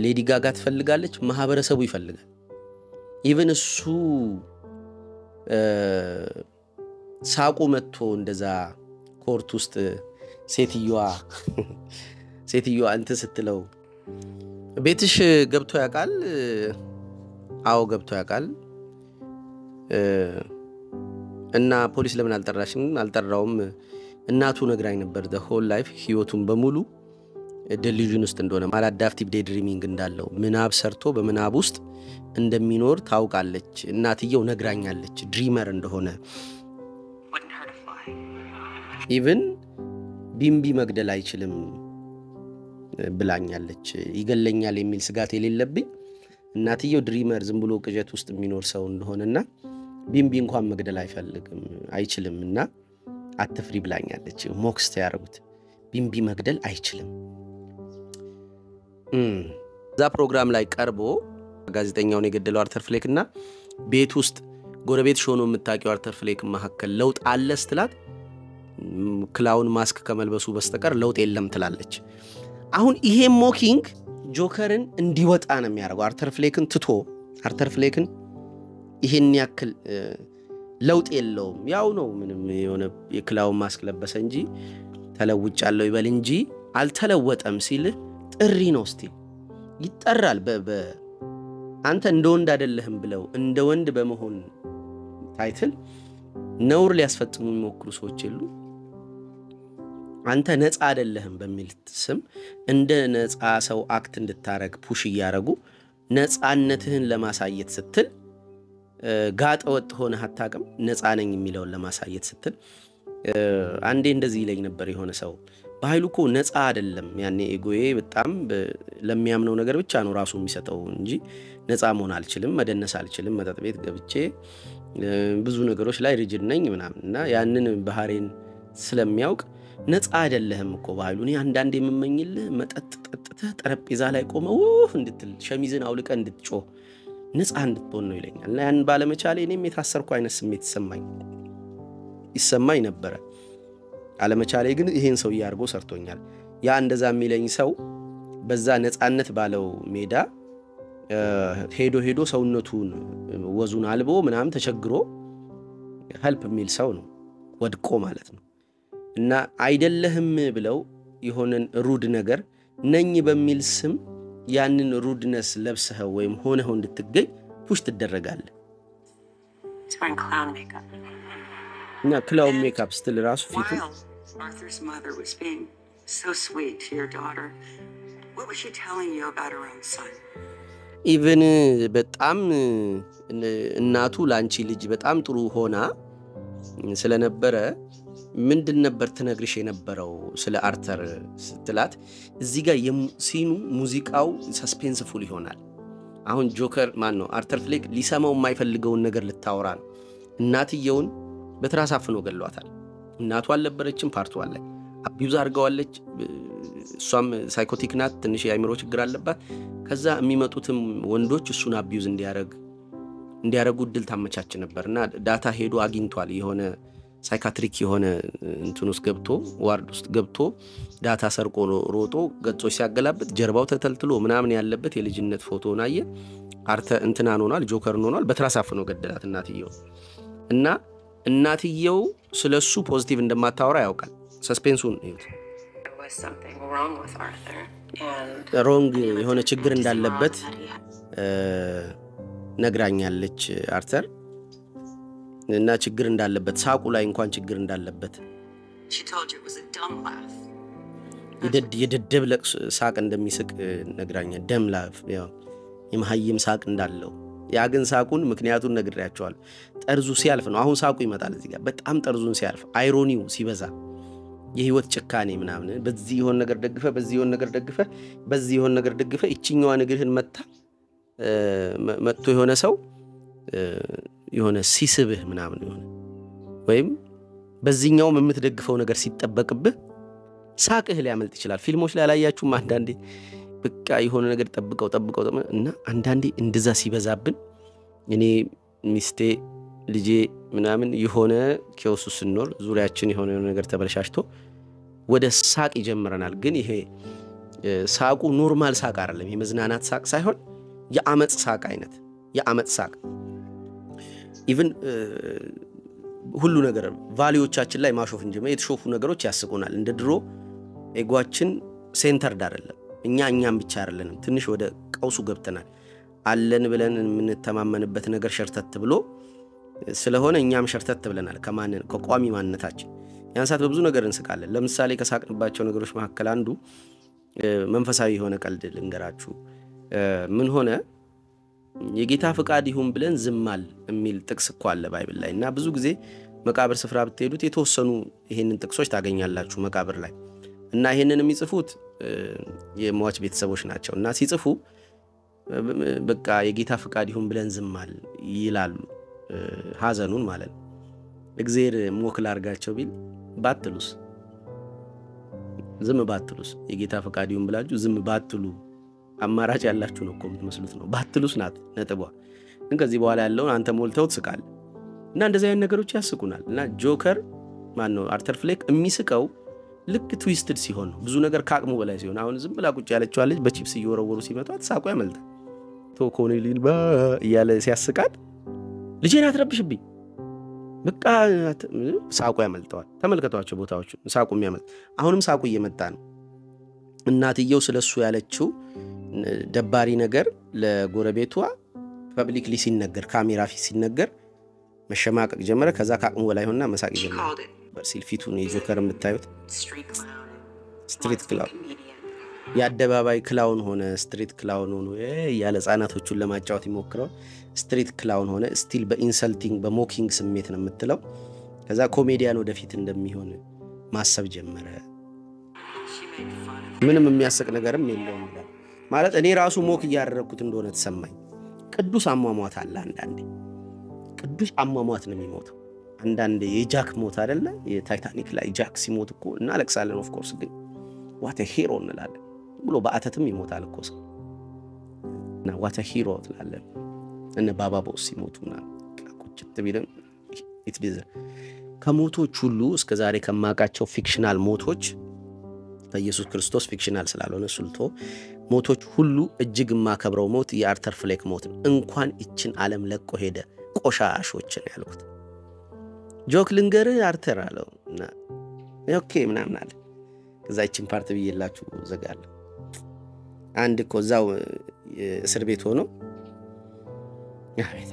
ሌዲ ጋጋ ትፈልጋለች ማህበረሰቡ ይፈልጋል ኢቭን እሱ ሳቁ መጥቶ እንደዛ ኮርት ውስጥ ሴትየዋ አንተ ስትለው ቤትሽ ገብቶ ያቃል አው ገብቶ ያቃል እና ፖሊስ ለምን አልጠራሽም አልጠራውም እናቱ ነግራኝ ነበር the whole life ህይወቱን በሙሉ delusion ውስጥ እንደሆነ ማላዳፕቲቭ ዴይ ድሪሚንግ እንዳለው ምናብ ሰርቶ በምናብ ውስጥ እንደሚኖር ታውቃለች እናትየው ነግራኛለች ድሪመር እንደሆነ ኢቭን ቢምቢ መግደል አይችልም ብላኛለች ይገለኛል የሚል ስጋት የሌለብኝ እናትየው ድሪመር ዝም ብሎ ቅጀት ውስጥ የሚኖር ሰው እንደሆነና ቢምቢ እንኳን መግደል አይችልምና አትፍሪ ብላኛለች ሞክስ ያረጉት ቢምቢ መግደል አይችልም ዛ ፕሮግራም ላይ ቀርቦ ጋዜጠኛውን የገደለው አርተር ፍሌክና ቤት ውስጥ ጎረቤት ሾኖ የምታቂው አርተር ፍሌክ መሐከል ለውጥ አለ ስትላት ክላውን ማስክ ከመልበሱ በስተቀር ለውጥ የለም ትላለች አሁን ይሄ ሞኪንግ ጆከርን እንዲወጣ ነው የሚያደርገው አርተር ፍሌክን ትቶ አርተር ፍሌክን ይሄን ያክል ለውጥ የለውም ያው ነው ምንም የሆነ የክላውን ማስክ ለበሰ እንጂ ተለውጫለሁ ይበል እንጂ አልተለወጠም ሲል ጥሪ ነው እስቲ ይጠራል አንተ እንደ ወንድ አይደለህም ብለው እንደ ወንድ በመሆን ታይትል ነውር ሊያስፈጽሙ የሚሞክሩ ሰዎች የሉ አንተ ነፃ አይደለህም በሚል ስም እንደ ነፃ ሰው አክት እንድታረግ ፑሽ ያረጉ ነፃነትህን ለማሳየት ስትል ጋጠ ወጥ ሆነ አታቀም ነፃ ነኝ የሚለውን ለማሳየት ስትል አንዴ እንደዚህ ይለኝ ነበር የሆነ ሰው ባይሉኮ ነፃ አይደለም ያኔ ኤጎዬ በጣም ለሚያምነው ነገር ብቻ ነው ራሱ የሚሰጠው እንጂ ነፃ መሆን አልችልም መደነስ አልችልም መጠጥ ቤት ገብቼ ብዙ ነገሮች ላይ ሪጅድ ነኝ ምናምንና ያንን ባህሬን ስለሚያውቅ ነፃ አይደለህም እኮ ባይሉኒ አንዳንዴ የምመኝልህ መጠጥ ጠጥተህ ጠረጴዛ ላይ ቆመው እንድትል ሸሚዝን አውልቀ እንድትጮህ ነፃ እንድትሆን ነው ይለኛል ያን ባለመቻሌ እኔም የታሰርኩ አይነት ስሜት ይሰማኝ ነበር አለመቻሌ ግን ይሄን ሰው ያርጎ ሰርቶኛል ያ እንደዛ የሚለኝ ሰው በዛ ነፃነት ባለው ሜዳ ሄዶ ሰውነቱን ወዙን አልቦ ምናም ተቸግሮ ሄልፕ የሚል ሰው ነው ወድቆ ማለት ነው እና አይደለህም ብለው የሆነን ሩድ ነገር ነኝ በሚል ስም ያንን ሩድነስ ለብሰህ ወይም ሆነህ እንድትገኝ ፑሽ ትደረጋለህ He's wearing clown makeup. እና ክላውን ሜካፕ ስትል ራሱ ፊቱ While Arthur's mother was being so sweet to your daughter, what was she telling you about her own son? ኢቨን በጣም እናቱ ላንቺ ልጅ በጣም ጥሩ ሆና ስለነበረ ምንድን ነበር ትነግርሽ የነበረው ስለ አርተር ስትላት እዚህ ጋር ሲኑ ሙዚቃው ሰስፔንስፉል ይሆናል አሁን ጆከር ማን ነው አርተር ፍሌክ ሊሰማው የማይፈልገውን ነገር ልታወራ ነው እናትየውን በትራስ አፍኖ ገሏታል እናቱ አልነበረችም ፓርቱ አለ አቢዩዝ አድርገዋለች እሷም ሳይኮቲክ ናት ትንሽ የአይምሮ ችግር አለባት ከዛ የሚመጡትም ወንዶች እሱን አቢዩዝ እንዲያረጉ እድል ታመቻች ነበርና ዳታ ሄዶ አግኝቷል የሆነ ሳይካትሪክ የሆነ እንትን ውስጥ ገብቶ ዋርድ ውስጥ ገብቶ ዳታ ሰርቆ ሮጦ ገጾች ሲያገላብጥ ጀርባው ተተልትሎ ምናምን ያለበት የልጅነት ፎቶውን አየ አርተ እንትናን ሆኗል ጆከርን ሆኗል በትራስ አፍኖ ገደላት እናትየው እና እናትየው ስለሱ ፖዚቲቭ እንደማታወራ ያውቃል ሰስፔንሱን ይሁት There was something wrong with Arthur, and ሮንግ የሆነ ችግር እንዳለበት ነግራኛለች አርተር እና ችግር እንዳለበት ሳቁ ላይ እንኳን ችግር እንዳለበት she told you it was a dumb laugh. የደደብ ለቅሶ ሳቅ እንደሚስቅ ነግራኛለች ደም ላፍ ያው የመሐይም ሳቅ እንዳለው ያ ግን ሳቁን ምክንያቱን ነግሬያቸዋል ጠርዙ ሲያልፍ ነው አሁን ሳቁ ይመጣል እዚህ ጋር በጣም ጠርዙን ሲያልፍ አይሮኒው ሲበዛ የህይወት ጭካኔ ምናምን በዚህ ይሆን ነገር ደግፈ በዚህ ይሆን ነገር ደግፈ በዚህ ይሆን ነገር ደግፈ እቺኛዋ ነገርህን መጥቶ የሆነ ሰው የሆነ ሲስብህ ምናምን የሆነ ወይም በዚህኛው የምትደግፈው ነገር ሲጠበቅብህ ሳቅህ ሊያመልጥ ይችላል ፊልሞች ላይ ያላያችሁም አንዳንዴ በቃ የሆነ ነገር ጠብቀው እና አንዳንዴ እንደዛ ሲበዛብን እኔ ሚስቴ ልጄ ምናምን የሆነ ኬዎስ ስንኖር ዙሪያችን የሆነ ነገር ተበለሻሽቶ ወደ ሳቅ ይጀምረናል ግን ይሄ ሳቁ ኖርማል ሳቅ አይደለም የመዝናናት ሳቅ ሳይሆን የአመጽ ሳቅ አይነት የአመጽ ሳቅ ኢቭን ሁሉ ነገር ቫልዩዎቻችን ላይ ማሾፍ እንጂ የተሾፉ ነገሮች ያስቁናል እንደ ድሮ ኤጓችን ሴንተርድ አይደለም እኛም ብቻ አይደለንም ትንሽ ወደ ቀውሱ ገብተናል አለን ብለን የምንተማመንበት ነገር ሸርተት ብሎ ስለሆነ እኛም ሸርተት ብለናል ከቋሚ ማንነታችን ያንሳት በብዙ ነገር እንስቃለን ለምሳሌ ከሳቅንባቸው ነገሮች መካከል አንዱ መንፈሳዊ የሆነ ቀልድ ልንገራችሁ ምን ሆነ የጌታ ፍቃድ ይሁን ብለን ዝማል የሚል ጥቅስ እኮ አለ ባይብል ላይ እና ብዙ ጊዜ መቃብር ስፍራ ብትሄዱት የተወሰኑ ይሄንን ጥቅሶች ታገኛላችሁ መቃብር ላይ እና ይሄንን የሚጽፉት የሟች ቤተሰቦች ናቸው እና ሲጽፉ በቃ የጌታ ፍቃድ ይሁን ብለን ዝማል ይላሉ ሐዘኑን ማለት እግዚአብሔር ሞክል አርጋቸው ቢል ባትሉስ ዝም ባትሉስ የጌታ ፍቃድ ይሁን ብላችሁ ዝም ባትሉ አማራጭ ያላችሁ ነው የምትመስሉት ነው ባትሉስ ናት ነጥቧ ግን ከዚህ በኋላ ያለውን አንተ ሞልተው ትስቃል እና እንደዚህ አይነት ነገሮች ያስቁናል እና ጆከር ማን ነው አርተር ፍሌክ የሚስቀው ልክ ትዊስትድ ሲሆን ነው ብዙ ነገር ካቅሙ በላይ ሲሆን አሁን ዝም ብላ ቁጭ ያለችው ልጅ በቺፕስ እየወረወሩ ሲመጣት ሳቁ ያመልጣል ቶኮኔሊን ያለ ሲያስቃት ልጄን አትረብሽብኝ በቃ ሳቁ ያመልጣዋል ተመልከቷቸው ቦታዎች ሳቁ የሚያመልጥ አሁንም ሳቁ እየመጣ ነው እናትየው ስለሱ ያለችው ደባሪ ነገር ለጎረቤቷ ፐብሊክሊ ሲነገር ካሜራ ፊት ሲነገር መሸማቀቅ ጀመረ ከዛ ካቅሙ በላይ ሆነና መሳቅ ጀመረ በርሲል ፊቱን የጆከር የምታዩት ስትሪት ክላውን ያደባባይ ክላውን ሆነ ስትሪት ክላውን ሆነ ያለ ጻናቶቹን ለማጫወት ይሞክራው ስትሪት ክላውን ሆነ ስቲል በኢንሰልቲንግ በሞኪንግ ስሜት ነው የምትለው ከዛ ኮሜዲያን ወደፊት እንደሚሆን ማሰብ ጀመረ ምንም የሚያስቅ ነገርም የለውም ማለት እኔ ራሱ ሞክ ያደረኩት እንደሆነ ተሰማኝ ቅዱስ አሟሟት አለ አንዳንዴ ቅዱስ አሟሟት ነው የሚሞተው አንዳንዴ የጃክ ሞት አይደለ የታይታኒክ ላይ ጃክ ሲሞት እኮ እናለቅሳለን ኦፍ ኮርስ ግን ዋት አ ሂሮ እንላለን ብሎ በአተትም ይሞታል እኮ ሰው እና ዋት አ ሂሮ ትላለን እነ ባባ ቦስ ሲሞቱና ቁጭት ቢለን ኢት ዲዘ ከሞቶች ሁሉ እስከ ዛሬ ከማቃቸው ፊክሽናል ሞቶች ከኢየሱስ ክርስቶስ ፊክሽናል ስላልሆነ ሱልቶ ሞቶች ሁሉ እጅግ ማከብረው ሞት የአርተር ፍሌክ ሞት እንኳን እችን ዓለም ለቆ ሄደ ቆሻሾችን ያልኩት ጆክ ልንገር አርተር አለውና ኦኬ ምናምን አለ ከዛ እችን ፓርት ብዬላችሁ ዘጋለሁ አንድ እኮ እዛው እስር ቤት ሆኖ አቤት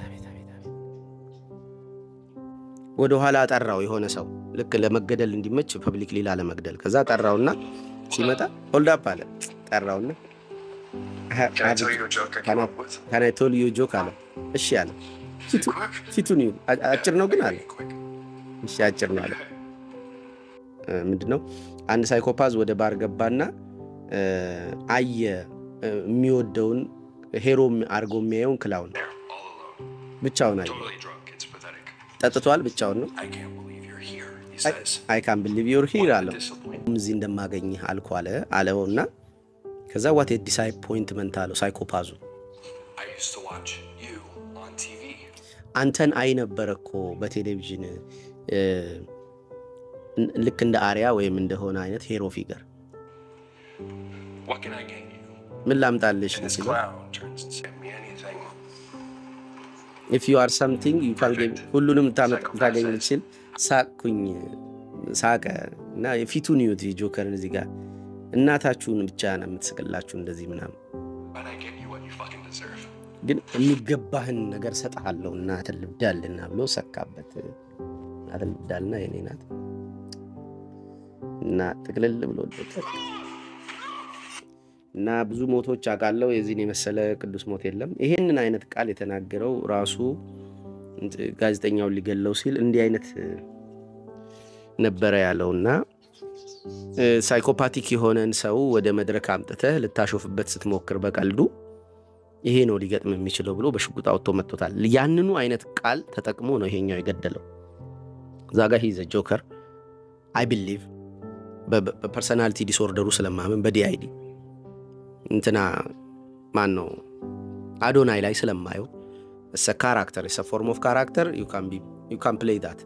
ወደ ኋላ ጠራው የሆነ ሰው ልክ ለመገደል እንዲመች ፐብሊክ ሊላ ለመግደል ከዛ ጠራውና ሲመጣ ሆልድ አፕ አለ ጠራውና can I tell you a joke አለ እሺ አለ ፊቱን አጭር ነው ግን አለ እሺ አጭር ነው አለ ምንድነው አንድ ሳይኮፓዝ ወደ ባር ገባና አየ የሚወደውን ሄሮ አርጎ የሚያየውን ክላውን ብቻውን አየ ጠጥቷል ብቻውን ነው I can't believe you're here አለው እዚህ እንደማገኝህ አልኳለ አለውና ከዛ what a disappointment አለው ሳይኮፓዙ I used to watch you on TV አንተን አይ ነበርኮ በቴሌቪዥን ልክ እንደ አሪያ ወይም እንደሆነ አይነት ሄሮ ፊገር What can I get you? ምን ላምጣልሽ This clown turns and send me anything. if you are something you can give ሁሉንም ታገኝ ይችላል ሳቅኩኝ ሳቀና የፊቱን ይዩት ጆከርን እዚህ ጋር እናታችሁን ብቻ ነው የምትስቅላችሁ እንደዚህ ምናምን But I get you what you fucking deserve. ግን የሚገባህን ነገር ሰጣለሁ እና ተልብዳልና ብሎ ሰካበት አልብዳልና የኔ ናት እና ጥቅልል ብሎ እና ብዙ ሞቶች አቃለው የዚህን የመሰለ ቅዱስ ሞት የለም ይሄንን አይነት ቃል የተናገረው ራሱ ጋዜጠኛው ሊገለው ሲል እንዲህ አይነት ነበር ያለውና ሳይኮፓቲክ የሆነን ሰው ወደ መድረክ አምጥተህ ልታሾፍበት ስትሞክር በቀልዱ ይሄ ነው ሊገጥም የሚችለው ብሎ በሽጉጥ አውጥቶ መጥቶታል ያንኑ አይነት ቃል ተጠቅሞ ነው ይሄኛው የገደለው ዛጋ ሂዘ ጆከር I believe በፐርሰናሊቲ ዲስኦርደሩ ስለማመን በዲአይዲ እንትና ማን ነው አዶናይ ላይ ስለማየው it's a character it's a form of character you can play that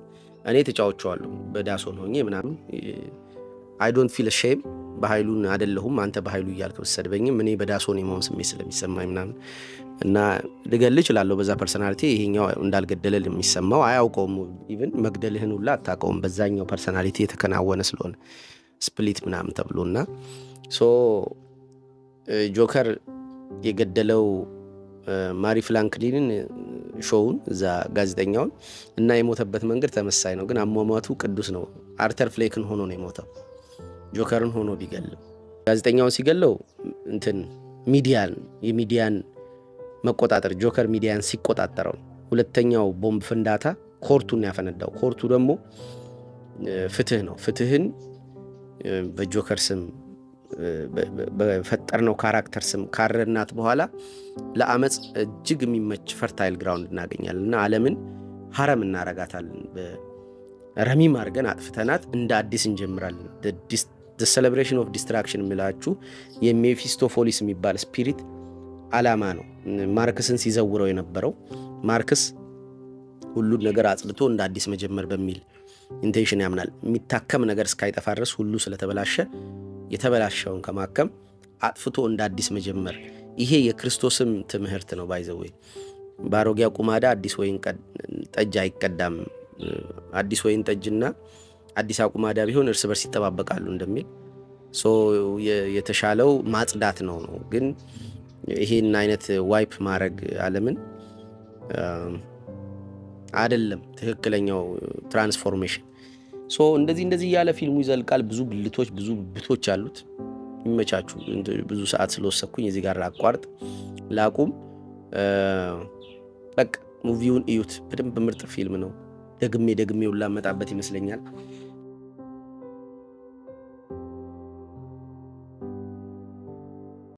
እኔ ተጫውቻለሁ በዳሶን ሆኜ ምናምን I don't feel ashamed በኃይሉን አይደለሁም አንተ በኃይሉ እያልከ ወሰድበኝም እኔ በዳሶን የመሆን ስሜት ስለሚሰማኝ ምናምን እና ልገል ይችላል በዛ ፐርሰናሊቲ ይሄኛው እንዳልገደለል የሚሰማው አያውቀውም ኢቭን መግደልህን ሁላ አታውቀውም በዛኛው ፐርሰናሊቲ የተከናወነ ስለሆነ ስፕሊት ምናምን ተብሎና ሶ ጆከር የገደለው ማሪ ፍራንክሊንን ሾውን እዛ ጋዜጠኛውን እና የሞተበት መንገድ ተመሳሳይ ነው ግን አሟሟቱ ቅዱስ ነው አርተር ፍሌክን ሆኖ ነው የሞተው ጆከርን ሆኖ ቢገል ጋዜጠኛውን ሲገለው እንትን የሚዲያን መቆጣጠር ጆከር ሚዲያን ሲቆጣጠረው ሁለተኛው ቦምብ ፍንዳታ ኮርቱን ያፈነዳው ኮርቱ ደግሞ ፍትህ ነው ፍትህን በጆከር ስም በፈጠርነው ካራክተር ስም ካረናት በኋላ ለአመጽ እጅግ የሚመች ፈርታይል ግራውንድ እናገኛለንና ዓለምን ሐረም እናረጋታለን በረሚም አርገን አጥፍተናት እንደ አዲስ እንጀምራለን the celebration of destruction የሚላችሁ የሜፊስቶፎሊስ የሚባል ስፒሪት አላማ ነው ማርክስን ሲዘውረው የነበረው ማርክስ ሁሉ ነገር አጽድቶ እንደ አዲስ መጀመር በሚል ኢንቴንሽን ያምናል የሚታከም ነገር እስካይጠፋ ድረስ ሁሉ ስለተበላሸ የተበላሸውን ከማከም አጥፍቶ እንደ አዲስ መጀመር ይሄ የክርስቶስም ትምህርት ነው ባይዘው ባሮጊያ ቁማዳ አዲስ ወይን ጠጅ አይቀዳም አዲስ ወይን ጠጅና አዲስ አቁማዳ ቢሆን እርስ በርስ ይተባበቃሉ እንደሚል ሶ የተሻለው ማጽዳት ነው ግን ይሄን አይነት ዋይፕ ማድረግ ዓለምን አይደለም ትክክለኛው ትራንስፎርሜሽን ሶ እንደዚህ ያለ ፊልሙ ይዘልቃል ብዙ ብልቶች ብዙ ብቶች አሉት ይመቻቹ ብዙ ሰዓት ስለወሰኩኝ እዚህ ጋር አቋርጥ ላቁም በቃ ሙቪውን እዩት በደንብ ምርጥ ፊልም ነው ደግሜ ሁላ መጣበት ይመስለኛል